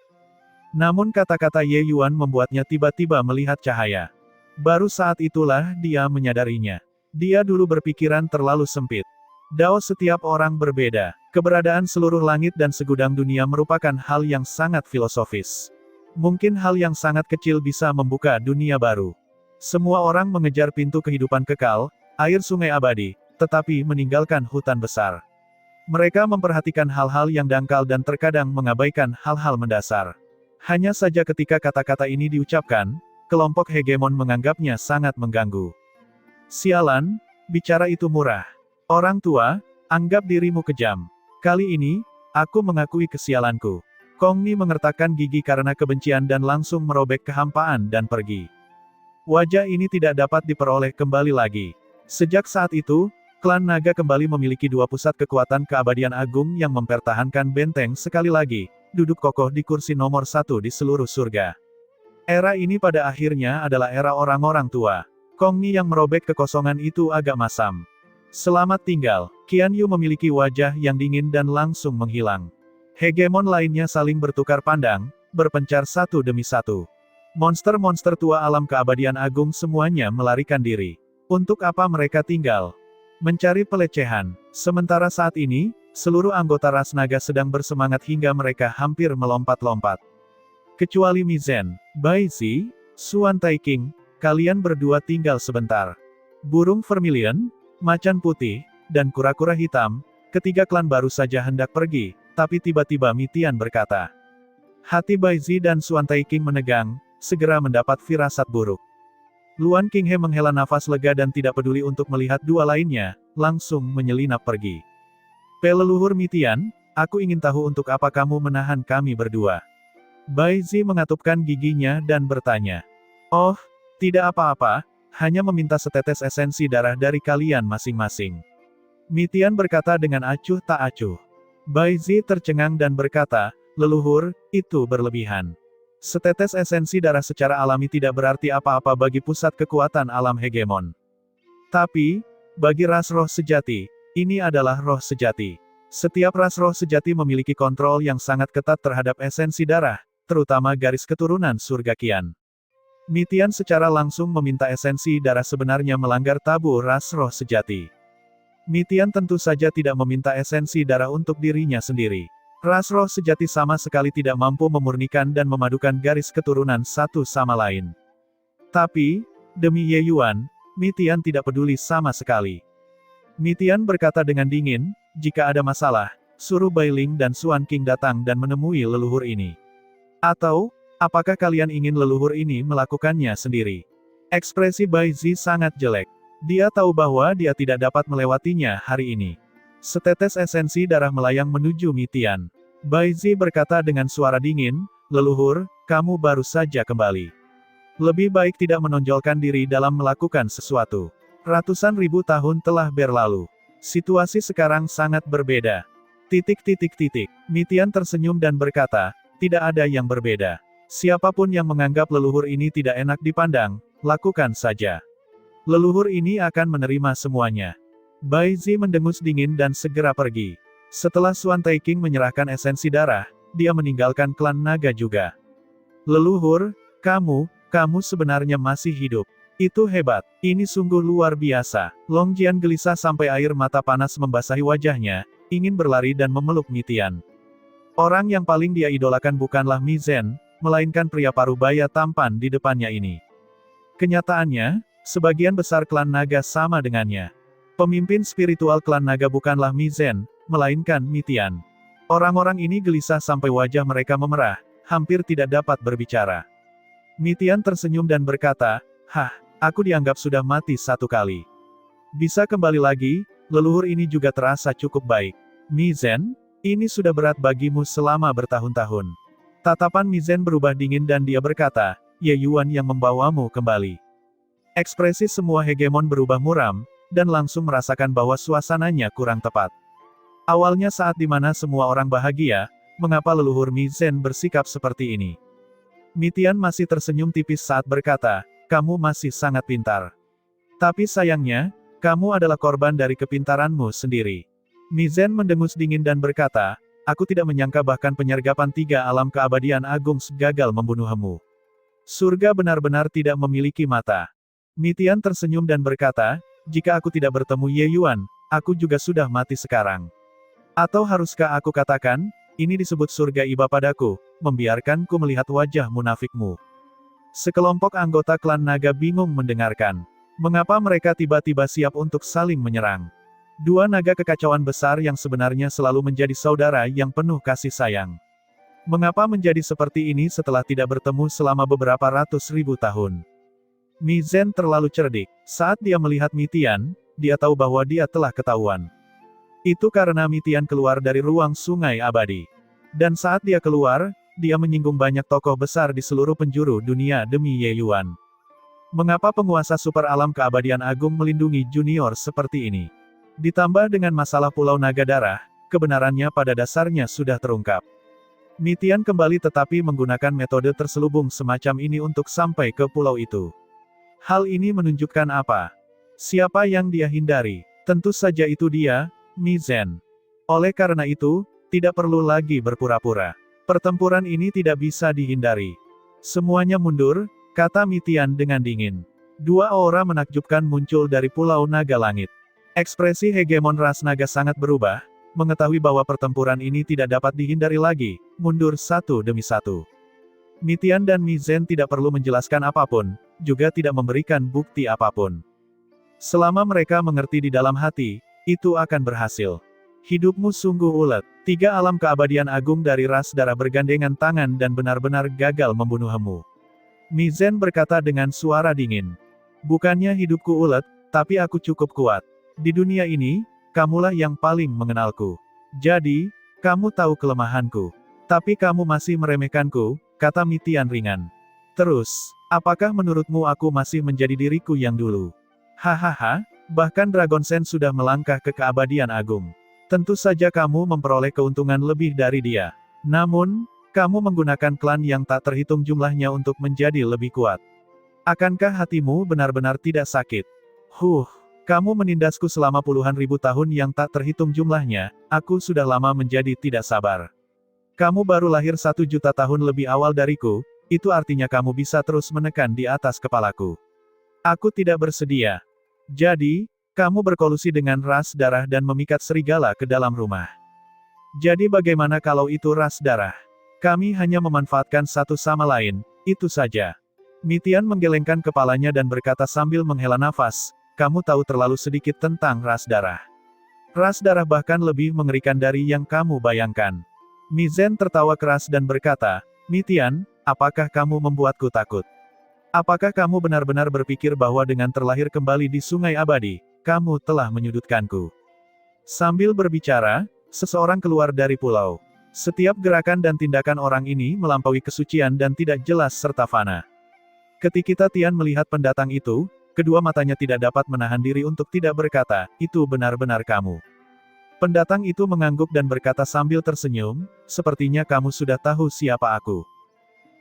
Namun kata-kata Ye Yuan membuatnya tiba-tiba melihat cahaya. Baru saat itulah dia menyadarinya. Dia dulu berpikiran terlalu sempit. Dao setiap orang berbeda. Keberadaan seluruh langit dan segudang dunia merupakan hal yang sangat filosofis. Mungkin hal yang sangat kecil bisa membuka dunia baru. Semua orang mengejar pintu kehidupan kekal, air sungai abadi, tetapi meninggalkan hutan besar. Mereka memperhatikan hal-hal yang dangkal dan terkadang mengabaikan hal-hal mendasar. Hanya saja ketika kata-kata ini diucapkan, kelompok hegemon menganggapnya sangat mengganggu. Sialan, bicara itu murah. Orang tua, anggap dirimu kejam. Kali ini, aku mengakui kesialanku. Kong Mi mengertakkan gigi karena kebencian dan langsung merobek kehampaan dan pergi. Wajah ini tidak dapat diperoleh kembali lagi. Sejak saat itu, klan naga kembali memiliki dua pusat kekuatan keabadian agung yang mempertahankan benteng sekali lagi, duduk kokoh di kursi nomor satu di seluruh surga. Era ini pada akhirnya adalah era orang-orang tua. Kong Mi yang merobek kekosongan itu agak masam. Selamat tinggal, Qian Yu memiliki wajah yang dingin dan langsung menghilang. Hegemon lainnya saling bertukar pandang, berpencar satu demi satu. Monster-monster tua alam keabadian agung semuanya melarikan diri. Untuk apa mereka tinggal? Mencari pelecehan. Sementara saat ini, seluruh anggota ras naga sedang bersemangat hingga mereka hampir melompat-lompat. Kecuali Mizen, Bai Zi, Suan Taiking, kalian berdua tinggal sebentar. Burung vermilion, macan putih, dan kura-kura hitam, ketiga klan baru saja hendak pergi, tapi tiba-tiba Mitian berkata. Hati Bai Zi dan Suan Taiking menegang, segera mendapat firasat buruk. Luan Qinghe menghela nafas lega dan tidak peduli untuk melihat dua lainnya, langsung menyelinap pergi. Leluhur Mitian, aku ingin tahu untuk apa kamu menahan kami berdua. Bai Zi mengatupkan giginya dan bertanya. Oh, tidak apa-apa, hanya meminta setetes esensi darah dari kalian masing-masing. Mitian berkata dengan acuh tak acuh. Bai Zi tercengang dan berkata, leluhur, itu berlebihan. Setetes esensi darah secara alami tidak berarti apa-apa bagi pusat kekuatan alam hegemon. Tapi, bagi ras roh sejati, ini adalah roh sejati. Setiap ras roh sejati memiliki kontrol yang sangat ketat terhadap esensi darah, terutama garis keturunan surga Qian. Mitian secara langsung meminta esensi darah sebenarnya melanggar tabu ras roh sejati. Mitian tentu saja tidak meminta esensi darah untuk dirinya sendiri. Ras roh sejati sama sekali tidak mampu memurnikan dan memadukan garis keturunan satu sama lain. Tapi, demi Ye Yuan, Mitian tidak peduli sama sekali. Mitian berkata dengan dingin, jika ada masalah, suruh Bai Ling dan Suan Qing datang dan menemui leluhur ini. Atau, apakah kalian ingin leluhur ini melakukannya sendiri? Ekspresi Bai Zi sangat jelek. Dia tahu bahwa dia tidak dapat melewatinya hari ini. Setetes esensi darah melayang menuju Mitian. Bai Zi berkata dengan suara dingin, leluhur, kamu baru saja kembali. Lebih baik tidak menonjolkan diri dalam melakukan sesuatu. Ratusan ribu tahun telah berlalu. Situasi sekarang sangat berbeda. Mitian tersenyum dan berkata, tidak ada yang berbeda. Siapapun yang menganggap leluhur ini tidak enak dipandang, lakukan saja. Leluhur ini akan menerima semuanya. Bai Zi mendengus dingin dan segera pergi. Setelah Suan Taiking menyerahkan esensi darah, dia meninggalkan klan naga juga. Leluhur, kamu sebenarnya masih hidup. Itu hebat. Ini sungguh luar biasa. Long Jian gelisah sampai air mata panas membasahi wajahnya, ingin berlari dan memeluk Mitian. Orang yang paling dia idolakan bukanlah Mizen, melainkan pria parubaya tampan di depannya ini. Kenyataannya, sebagian besar klan naga sama dengannya. Pemimpin spiritual klan naga bukanlah Mizen, melainkan Mitian. Orang-orang ini gelisah sampai wajah mereka memerah, hampir tidak dapat berbicara. Mitian tersenyum dan berkata, aku dianggap sudah mati satu kali. Bisa kembali lagi, leluhur ini juga terasa cukup baik. Mizen, ini sudah berat bagimu selama bertahun-tahun. Tatapan Mizen berubah dingin dan dia berkata, Ye Yuan yang membawamu kembali. Ekspresi semua hegemon berubah muram, dan langsung merasakan bahwa suasananya kurang tepat. Awalnya saat dimana semua orang bahagia, mengapa leluhur Mizen bersikap seperti ini? Mitian masih tersenyum tipis saat berkata, kamu masih sangat pintar. Tapi sayangnya, kamu adalah korban dari kepintaranmu sendiri. Mizen mendengus dingin dan berkata, aku tidak menyangka bahkan penyergapan tiga alam keabadian agung gagal membunuhmu. Surga benar-benar tidak memiliki mata. Mitian tersenyum dan berkata, jika aku tidak bertemu Ye Yuan, aku juga sudah mati sekarang. Atau haruskah aku katakan, ini disebut surga iba padaku, membiarkanku melihat wajah munafikmu. Sekelompok anggota klan naga bingung mendengarkan. Mengapa mereka tiba-tiba siap untuk saling menyerang? Dua naga kekacauan besar yang sebenarnya selalu menjadi saudara yang penuh kasih sayang. Mengapa menjadi seperti ini setelah tidak bertemu selama beberapa ratus ribu tahun? Mi Zhen terlalu cerdik. Saat dia melihat Mi Tian, dia tahu bahwa dia telah ketahuan. Itu karena Mi Tian keluar dari ruang sungai abadi. Dan saat dia keluar, dia menyinggung banyak tokoh besar di seluruh penjuru dunia demi Ye Yuan. Mengapa penguasa super alam keabadian agung melindungi junior seperti ini? Ditambah dengan masalah Pulau Naga Darah, kebenarannya pada dasarnya sudah terungkap. Mi Tian kembali tetapi menggunakan metode terselubung semacam ini untuk sampai ke pulau itu. Hal ini menunjukkan apa? Siapa yang dia hindari? Tentu saja itu dia, Mi Zhen. Oleh karena itu, tidak perlu lagi berpura-pura. Pertempuran ini tidak bisa dihindari. Semuanya mundur, kata Mi Tian dengan dingin. Dua aura menakjubkan muncul dari Pulau Naga Langit. Ekspresi hegemon ras naga sangat berubah, mengetahui bahwa pertempuran ini tidak dapat dihindari lagi, mundur satu demi satu. Mi Tian dan Mi Zhen tidak perlu menjelaskan apapun, juga tidak memberikan bukti apapun. Selama mereka mengerti di dalam hati, itu akan berhasil. Hidupmu sungguh ulet. 3 alam keabadian agung dari ras darah bergandengan tangan dan benar-benar gagal membunuhmu. Mi Zhen berkata dengan suara dingin. Bukannya hidupku ulet, tapi aku cukup kuat. Di dunia ini, kamulah yang paling mengenalku. Jadi, kamu tahu kelemahanku. Tapi kamu masih meremehkanku, kata Mi Tian ringan. Terus, apakah menurutmu aku masih menjadi diriku yang dulu? Hahaha, bahkan Dragon Sen sudah melangkah ke keabadian agung. Tentu saja kamu memperoleh keuntungan lebih dari dia. Namun, kamu menggunakan klan yang tak terhitung jumlahnya untuk menjadi lebih kuat. Akankah hatimu benar-benar tidak sakit? Kamu menindasku selama puluhan ribu tahun yang tak terhitung jumlahnya, aku sudah lama menjadi tidak sabar. Kamu baru lahir 1 juta tahun lebih awal dariku, itu artinya kamu bisa terus menekan di atas kepalaku. Aku tidak bersedia. Jadi, kamu berkolusi dengan ras darah dan memikat serigala ke dalam rumah. Jadi bagaimana kalau itu ras darah? Kami hanya memanfaatkan satu sama lain, itu saja. Mi Tian menggelengkan kepalanya dan berkata sambil menghela nafas, kamu tahu terlalu sedikit tentang ras darah. Ras darah bahkan lebih mengerikan dari yang kamu bayangkan. Mi Zhen tertawa keras dan berkata, Mi Tian, apakah kamu membuatku takut? Apakah kamu benar-benar berpikir bahwa dengan terlahir kembali di Sungai Abadi, kamu telah menyudutkanku? Sambil berbicara, seseorang keluar dari pulau. Setiap gerakan dan tindakan orang ini melampaui kesucian dan tidak jelas serta fana. Ketika Tian melihat pendatang itu, kedua matanya tidak dapat menahan diri untuk tidak berkata, itu benar-benar kamu. Pendatang itu mengangguk dan berkata sambil tersenyum, sepertinya kamu sudah tahu siapa aku.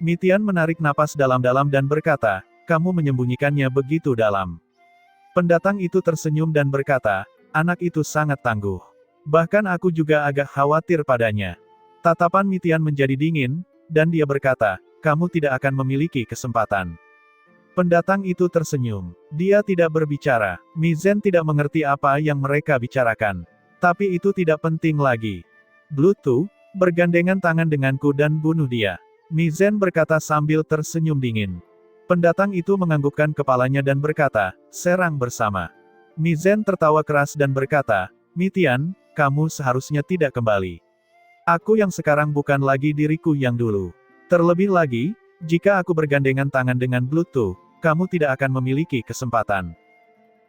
Mi Tian menarik napas dalam-dalam dan berkata, kamu menyembunyikannya begitu dalam. Pendatang itu tersenyum dan berkata, anak itu sangat tangguh. Bahkan aku juga agak khawatir padanya. Tatapan Mi Tian menjadi dingin, dan dia berkata, kamu tidak akan memiliki kesempatan. Pendatang itu tersenyum. Dia tidak berbicara. Mi Zhen tidak mengerti apa yang mereka bicarakan. Tapi itu tidak penting lagi. Bluetooth, bergandengan tangan denganku dan bunuh dia. Mi Zhen berkata sambil tersenyum dingin. Pendatang itu menganggukkan kepalanya dan berkata, serang bersama. Mi Zhen tertawa keras dan berkata, Mi Tian, kamu seharusnya tidak kembali. Aku yang sekarang bukan lagi diriku yang dulu. Terlebih lagi, jika aku bergandengan tangan dengan Bluetooth, kamu tidak akan memiliki kesempatan.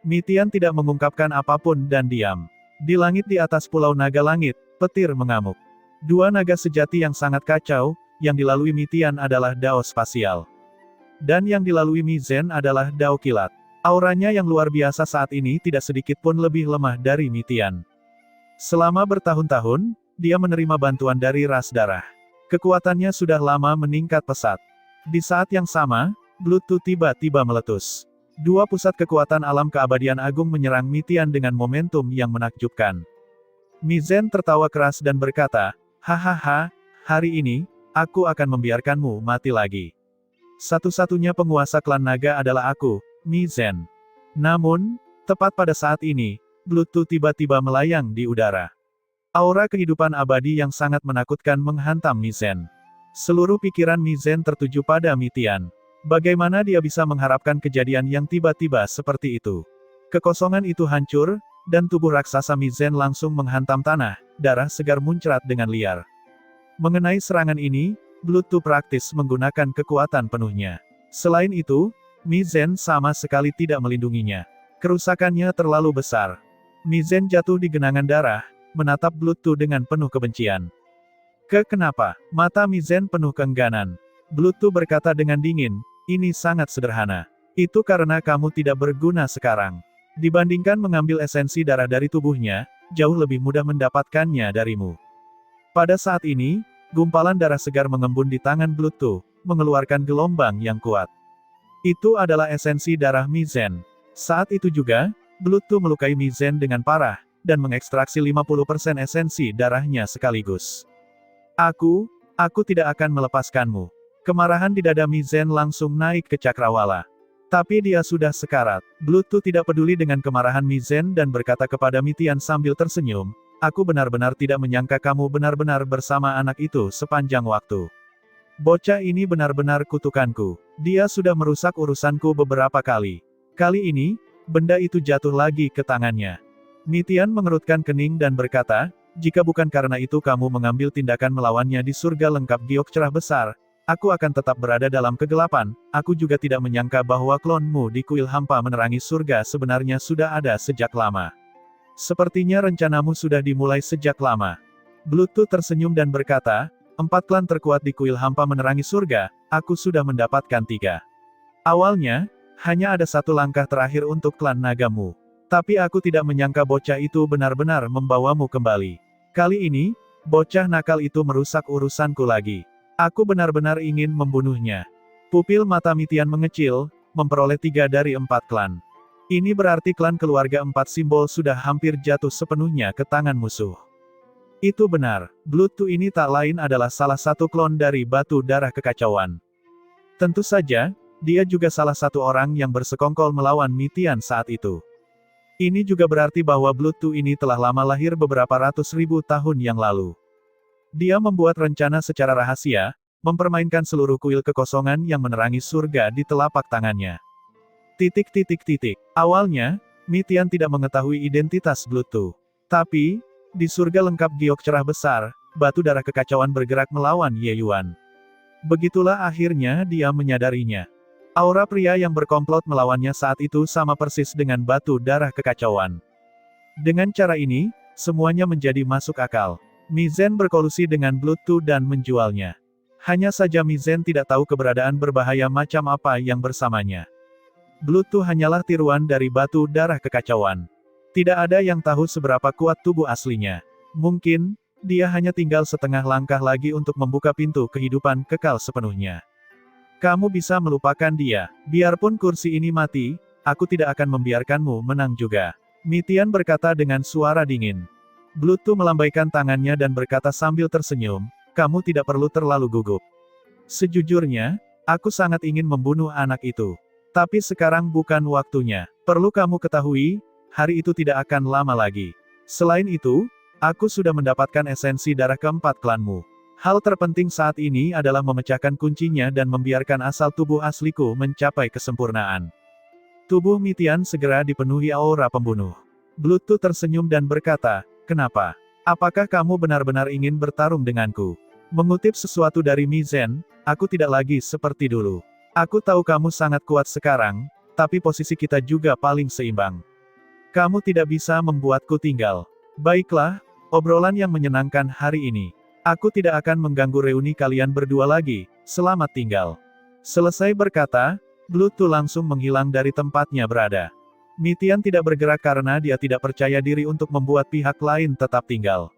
Mi Tian tidak mengungkapkan apapun dan diam. Di langit di atas Pulau Naga Langit, petir mengamuk. 2 naga sejati yang sangat kacau, yang dilalui Mi Tian adalah Dao spasial. Dan yang dilalui Mi Zhen adalah Dao kilat. Auranya yang luar biasa saat ini tidak sedikit pun lebih lemah dari Mi Tian. Selama bertahun-tahun, dia menerima bantuan dari ras darah. Kekuatannya sudah lama meningkat pesat. Di saat yang sama, Bluetooth tiba-tiba meletus. 2 pusat kekuatan alam keabadian agung menyerang Mi Tian dengan momentum yang menakjubkan. Mi Zhen tertawa keras dan berkata, hahaha, hari ini, aku akan membiarkanmu mati lagi. Satu-satunya penguasa klan naga adalah aku, Mi Zhen. Namun, tepat pada saat ini, Bluetooth tiba-tiba melayang di udara. Aura kehidupan abadi yang sangat menakutkan menghantam Mi Zhen. Seluruh pikiran Mi Zhen tertuju pada Mi Tian. Bagaimana dia bisa mengharapkan kejadian yang tiba-tiba seperti itu? Kekosongan itu hancur, dan tubuh raksasa Mi Zhen langsung menghantam tanah, darah segar muncrat dengan liar. Mengenai serangan ini, Blood 2 praktis menggunakan kekuatan penuhnya. Selain itu, Mi Zen sama sekali tidak melindunginya. Kerusakannya terlalu besar. Mi Zen jatuh di genangan darah, menatap Blood 2 dengan penuh kebencian. Kenapa? Mata Mi Zen penuh keengganan. Blood 2 berkata dengan dingin, ini sangat sederhana. Itu karena kamu tidak berguna sekarang. Dibandingkan mengambil esensi darah dari tubuhnya, jauh lebih mudah mendapatkannya darimu. Pada saat ini, gumpalan darah segar mengembun di tangan Blood 2, mengeluarkan gelombang yang kuat. Itu adalah esensi darah Mi Zen. Saat itu juga, Blood 2 melukai Mi Zen dengan parah, dan mengekstraksi 50% esensi darahnya sekaligus. Aku tidak akan melepaskanmu. Kemarahan di dada Mi Zen langsung naik ke cakrawala. Tapi dia sudah sekarat. Blood 2 tidak peduli dengan kemarahan Mi Zen dan berkata kepada Mi Tian sambil tersenyum, aku benar-benar tidak menyangka kamu benar-benar bersama anak itu sepanjang waktu. Bocah ini benar-benar kutukanku. Dia sudah merusak urusanku beberapa kali. Kali ini, benda itu jatuh lagi ke tangannya. Mi Tian mengerutkan kening dan berkata, jika bukan karena itu kamu mengambil tindakan melawannya di surga lengkap giok cerah besar, aku akan tetap berada dalam kegelapan. Aku juga tidak menyangka bahwa klonmu di kuil hampa menerangi surga sebenarnya sudah ada sejak lama. Sepertinya rencanamu sudah dimulai sejak lama. Blood 2 tersenyum dan berkata, 4 klan terkuat di kuil hampa menerangi surga, aku sudah mendapatkan 3. Awalnya, hanya ada 1 langkah terakhir untuk klan nagamu. Tapi aku tidak menyangka bocah itu benar-benar membawamu kembali. Kali ini, bocah nakal itu merusak urusanku lagi. Aku benar-benar ingin membunuhnya. Pupil mata Mi Tian mengecil, memperoleh 3 dari 4 klan. Ini berarti klan keluarga 4 simbol sudah hampir jatuh sepenuhnya ke tangan musuh. Itu benar, Blood 2 ini tak lain adalah salah satu klon dari batu darah kekacauan. Tentu saja, dia juga salah satu orang yang bersekongkol melawan Mi Tian saat itu. Ini juga berarti bahwa Blood 2 ini telah lama lahir beberapa ratus ribu tahun yang lalu. Dia membuat rencana secara rahasia, mempermainkan seluruh kuil kekosongan yang menerangi surga di telapak tangannya. Awalnya, Mi Tian tidak mengetahui identitas Blood 2. Tapi, di surga lengkap giok cerah besar, batu darah kekacauan bergerak melawan Ye Yuan. Begitulah akhirnya dia menyadarinya. Aura pria yang berkomplot melawannya saat itu sama persis dengan batu darah kekacauan. Dengan cara ini, semuanya menjadi masuk akal. Mi Zen berkolusi dengan Blood 2 dan menjualnya. Hanya saja Mi Zen tidak tahu keberadaan berbahaya macam apa yang bersamanya. Blood 2 hanyalah tiruan dari batu darah kekacauan. Tidak ada yang tahu seberapa kuat tubuh aslinya. Mungkin, dia hanya tinggal setengah langkah lagi untuk membuka pintu kehidupan kekal sepenuhnya. Kamu bisa melupakan dia. Biarpun kursi ini mati, aku tidak akan membiarkanmu menang juga. Mi Tian berkata dengan suara dingin. Blood 2 melambaikan tangannya dan berkata sambil tersenyum, kamu tidak perlu terlalu gugup. Sejujurnya, aku sangat ingin membunuh anak itu. Tapi sekarang bukan waktunya. Perlu kamu ketahui, hari itu tidak akan lama lagi. Selain itu, aku sudah mendapatkan esensi darah keempat klanmu. Hal terpenting saat ini adalah memecahkan kuncinya dan membiarkan asal tubuh asliku mencapai kesempurnaan. Tubuh Mi Tian segera dipenuhi aura pembunuh. Blood 2 tersenyum dan berkata, kenapa? Apakah kamu benar-benar ingin bertarung denganku? Mengutip sesuatu dari Mi Zen, aku tidak lagi seperti dulu. Aku tahu kamu sangat kuat sekarang, tapi posisi kita juga paling seimbang. Kamu tidak bisa membuatku tinggal. Baiklah, obrolan yang menyenangkan hari ini. Aku tidak akan mengganggu reuni kalian berdua lagi, selamat tinggal. Selesai berkata, Blood 2 langsung menghilang dari tempatnya berada. Mi Tian tidak bergerak karena dia tidak percaya diri untuk membuat pihak lain tetap tinggal.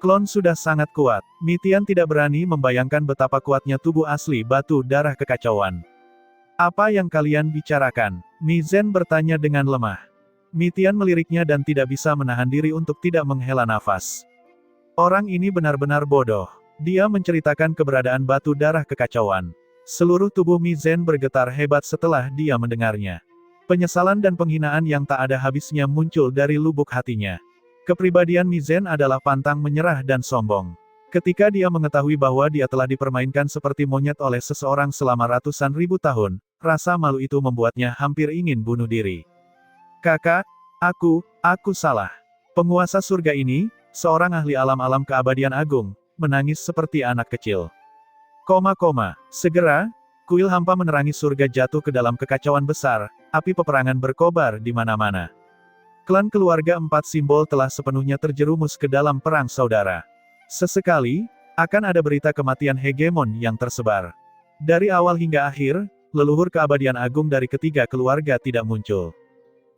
Klon sudah sangat kuat. Mi Tian tidak berani membayangkan betapa kuatnya tubuh asli batu darah kekacauan. Apa yang kalian bicarakan? Mi Zen bertanya dengan lemah. Mi Tian meliriknya dan tidak bisa menahan diri untuk tidak menghela nafas. Orang ini benar-benar bodoh. Dia menceritakan keberadaan batu darah kekacauan. Seluruh tubuh Mi Zen bergetar hebat setelah dia mendengarnya. Penyesalan dan penghinaan yang tak ada habisnya muncul dari lubuk hatinya. Kepribadian Mi Zen adalah pantang menyerah dan sombong. Ketika dia mengetahui bahwa dia telah dipermainkan seperti monyet oleh seseorang selama ratusan ribu tahun, rasa malu itu membuatnya hampir ingin bunuh diri. Kakak, aku salah. Penguasa surga ini, seorang ahli alam-alam keabadian agung, menangis seperti anak kecil. Segera, kuil hampa menerangi surga jatuh ke dalam kekacauan besar, api peperangan berkobar di mana-mana. Klan keluarga empat simbol telah sepenuhnya terjerumus ke dalam perang saudara. Sesekali, akan ada berita kematian hegemon yang tersebar. Dari awal hingga akhir, leluhur keabadian agung dari ketiga keluarga tidak muncul.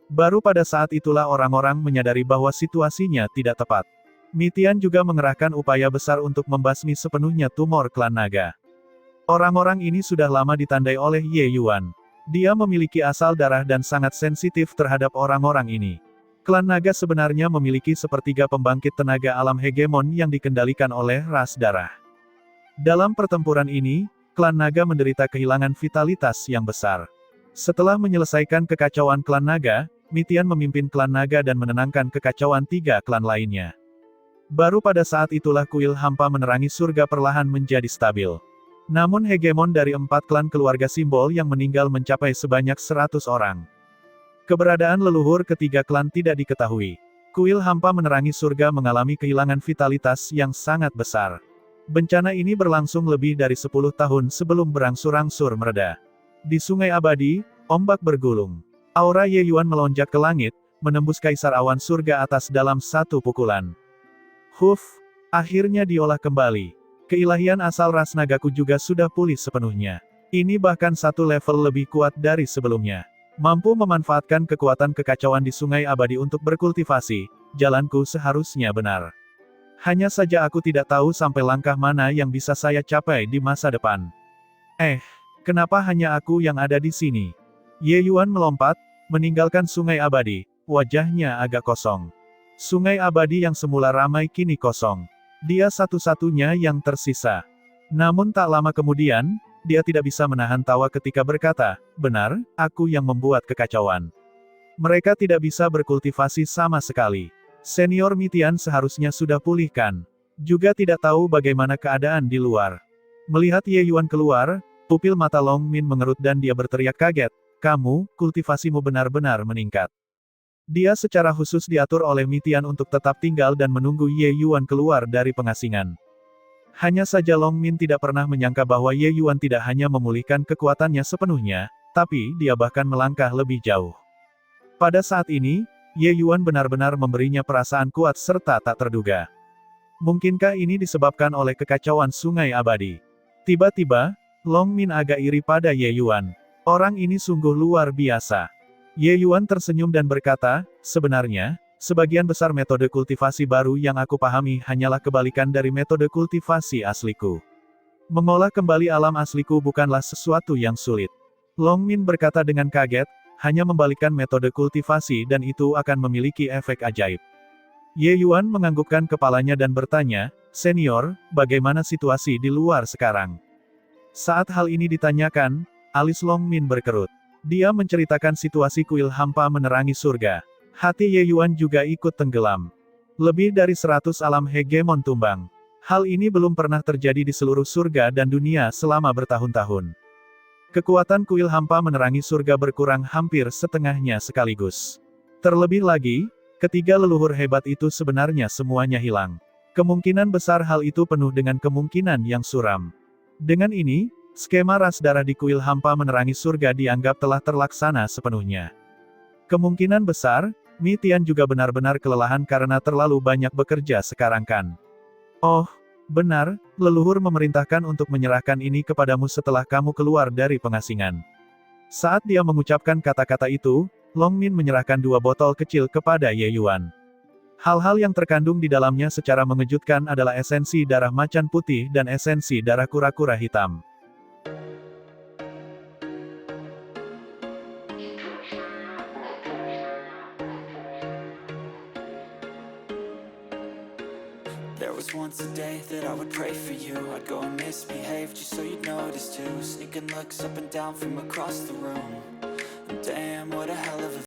Baru pada saat itulah orang-orang menyadari bahwa situasinya tidak tepat. Mitian juga mengerahkan upaya besar untuk membasmi sepenuhnya tumor klan naga. Orang-orang ini sudah lama ditandai oleh Ye Yuan. Dia memiliki asal darah dan sangat sensitif terhadap orang-orang ini. Klan naga sebenarnya memiliki sepertiga pembangkit tenaga alam hegemon yang dikendalikan oleh ras darah. Dalam pertempuran ini, klan naga menderita kehilangan vitalitas yang besar. Setelah menyelesaikan kekacauan klan naga, Mitian memimpin klan naga dan menenangkan kekacauan tiga klan lainnya. Baru pada saat itulah kuil hampa menerangi surga perlahan menjadi stabil. Namun hegemon dari 4 klan keluarga simbol yang meninggal mencapai sebanyak 100 orang. Keberadaan leluhur ketiga klan tidak diketahui. Kuil hampa menerangi surga mengalami kehilangan vitalitas yang sangat besar. Bencana ini berlangsung lebih dari 10 tahun sebelum berangsur-angsur mereda. Di Sungai Abadi, ombak bergulung. Aura Ye Yuan melonjak ke langit, menembus kaisar awan surga atas dalam satu pukulan. Akhirnya diolah kembali. Keilahian asal ras nagaku juga sudah pulih sepenuhnya. Ini bahkan satu level lebih kuat dari sebelumnya. Mampu memanfaatkan kekuatan kekacauan di Sungai Abadi untuk berkultivasi, jalanku seharusnya benar. Hanya saja aku tidak tahu sampai langkah mana yang bisa saya capai di masa depan. Kenapa hanya aku yang ada di sini? Ye Yuan melompat, meninggalkan Sungai Abadi, wajahnya agak kosong. Sungai Abadi yang semula ramai kini kosong. Dia satu-satunya yang tersisa. Namun tak lama kemudian, dia tidak bisa menahan tawa ketika berkata, "Benar, aku yang membuat kekacauan. Mereka tidak bisa berkultivasi sama sekali. Senior Mitian seharusnya sudah pulihkan. Juga tidak tahu bagaimana keadaan di luar." Melihat Ye Yuan keluar, pupil mata Long Min mengerut dan dia berteriak kaget, "Kamu, kultivasimu benar-benar meningkat." Dia secara khusus diatur oleh Mitian untuk tetap tinggal dan menunggu Ye Yuan keluar dari pengasingan. Hanya saja Long Min tidak pernah menyangka bahwa Ye Yuan tidak hanya memulihkan kekuatannya sepenuhnya, tapi dia bahkan melangkah lebih jauh. Pada saat ini, Ye Yuan benar-benar memberinya perasaan kuat serta tak terduga. Mungkinkah ini disebabkan oleh kekacauan Sungai Abadi? Tiba-tiba, Long Min agak iri pada Ye Yuan. Orang ini sungguh luar biasa. Ye Yuan tersenyum dan berkata, "Sebenarnya, sebagian besar metode kultivasi baru yang aku pahami hanyalah kebalikan dari metode kultivasi asliku. Mengolah kembali alam asliku bukanlah sesuatu yang sulit." Long Min berkata dengan kaget, "Hanya membalikkan metode kultivasi dan itu akan memiliki efek ajaib." Ye Yuan menganggukkan kepalanya dan bertanya, "Senior, bagaimana situasi di luar sekarang?" Saat hal ini ditanyakan, alis Long Min berkerut. Dia menceritakan situasi kuil hampa menerangi surga. Hati Ye Yuan juga ikut tenggelam. Lebih dari 100 alam hegemon tumbang. Hal ini belum pernah terjadi di seluruh surga dan dunia selama bertahun-tahun. Kekuatan kuil hampa menerangi surga berkurang hampir setengahnya sekaligus. Terlebih lagi, ketiga leluhur hebat itu sebenarnya semuanya hilang. Kemungkinan besar hal itu penuh dengan kemungkinan yang suram. Dengan ini, skema ras darah di kuil hampa menerangi surga dianggap telah terlaksana sepenuhnya. Kemungkinan besar, Mitian juga benar-benar kelelahan karena terlalu banyak bekerja sekarang kan. "Oh, benar, leluhur memerintahkan untuk menyerahkan ini kepadamu setelah kamu keluar dari pengasingan." Saat dia mengucapkan kata-kata itu, Long Min menyerahkan 2 botol kecil kepada Ye Yuan. Hal-hal yang terkandung di dalamnya secara mengejutkan adalah esensi darah macan putih dan esensi darah kura-kura hitam. There was once a day that I would pray for you. I'd go and misbehave just so you'd notice too. Sneaking looks up and down from across the room. And damn, what a hell of a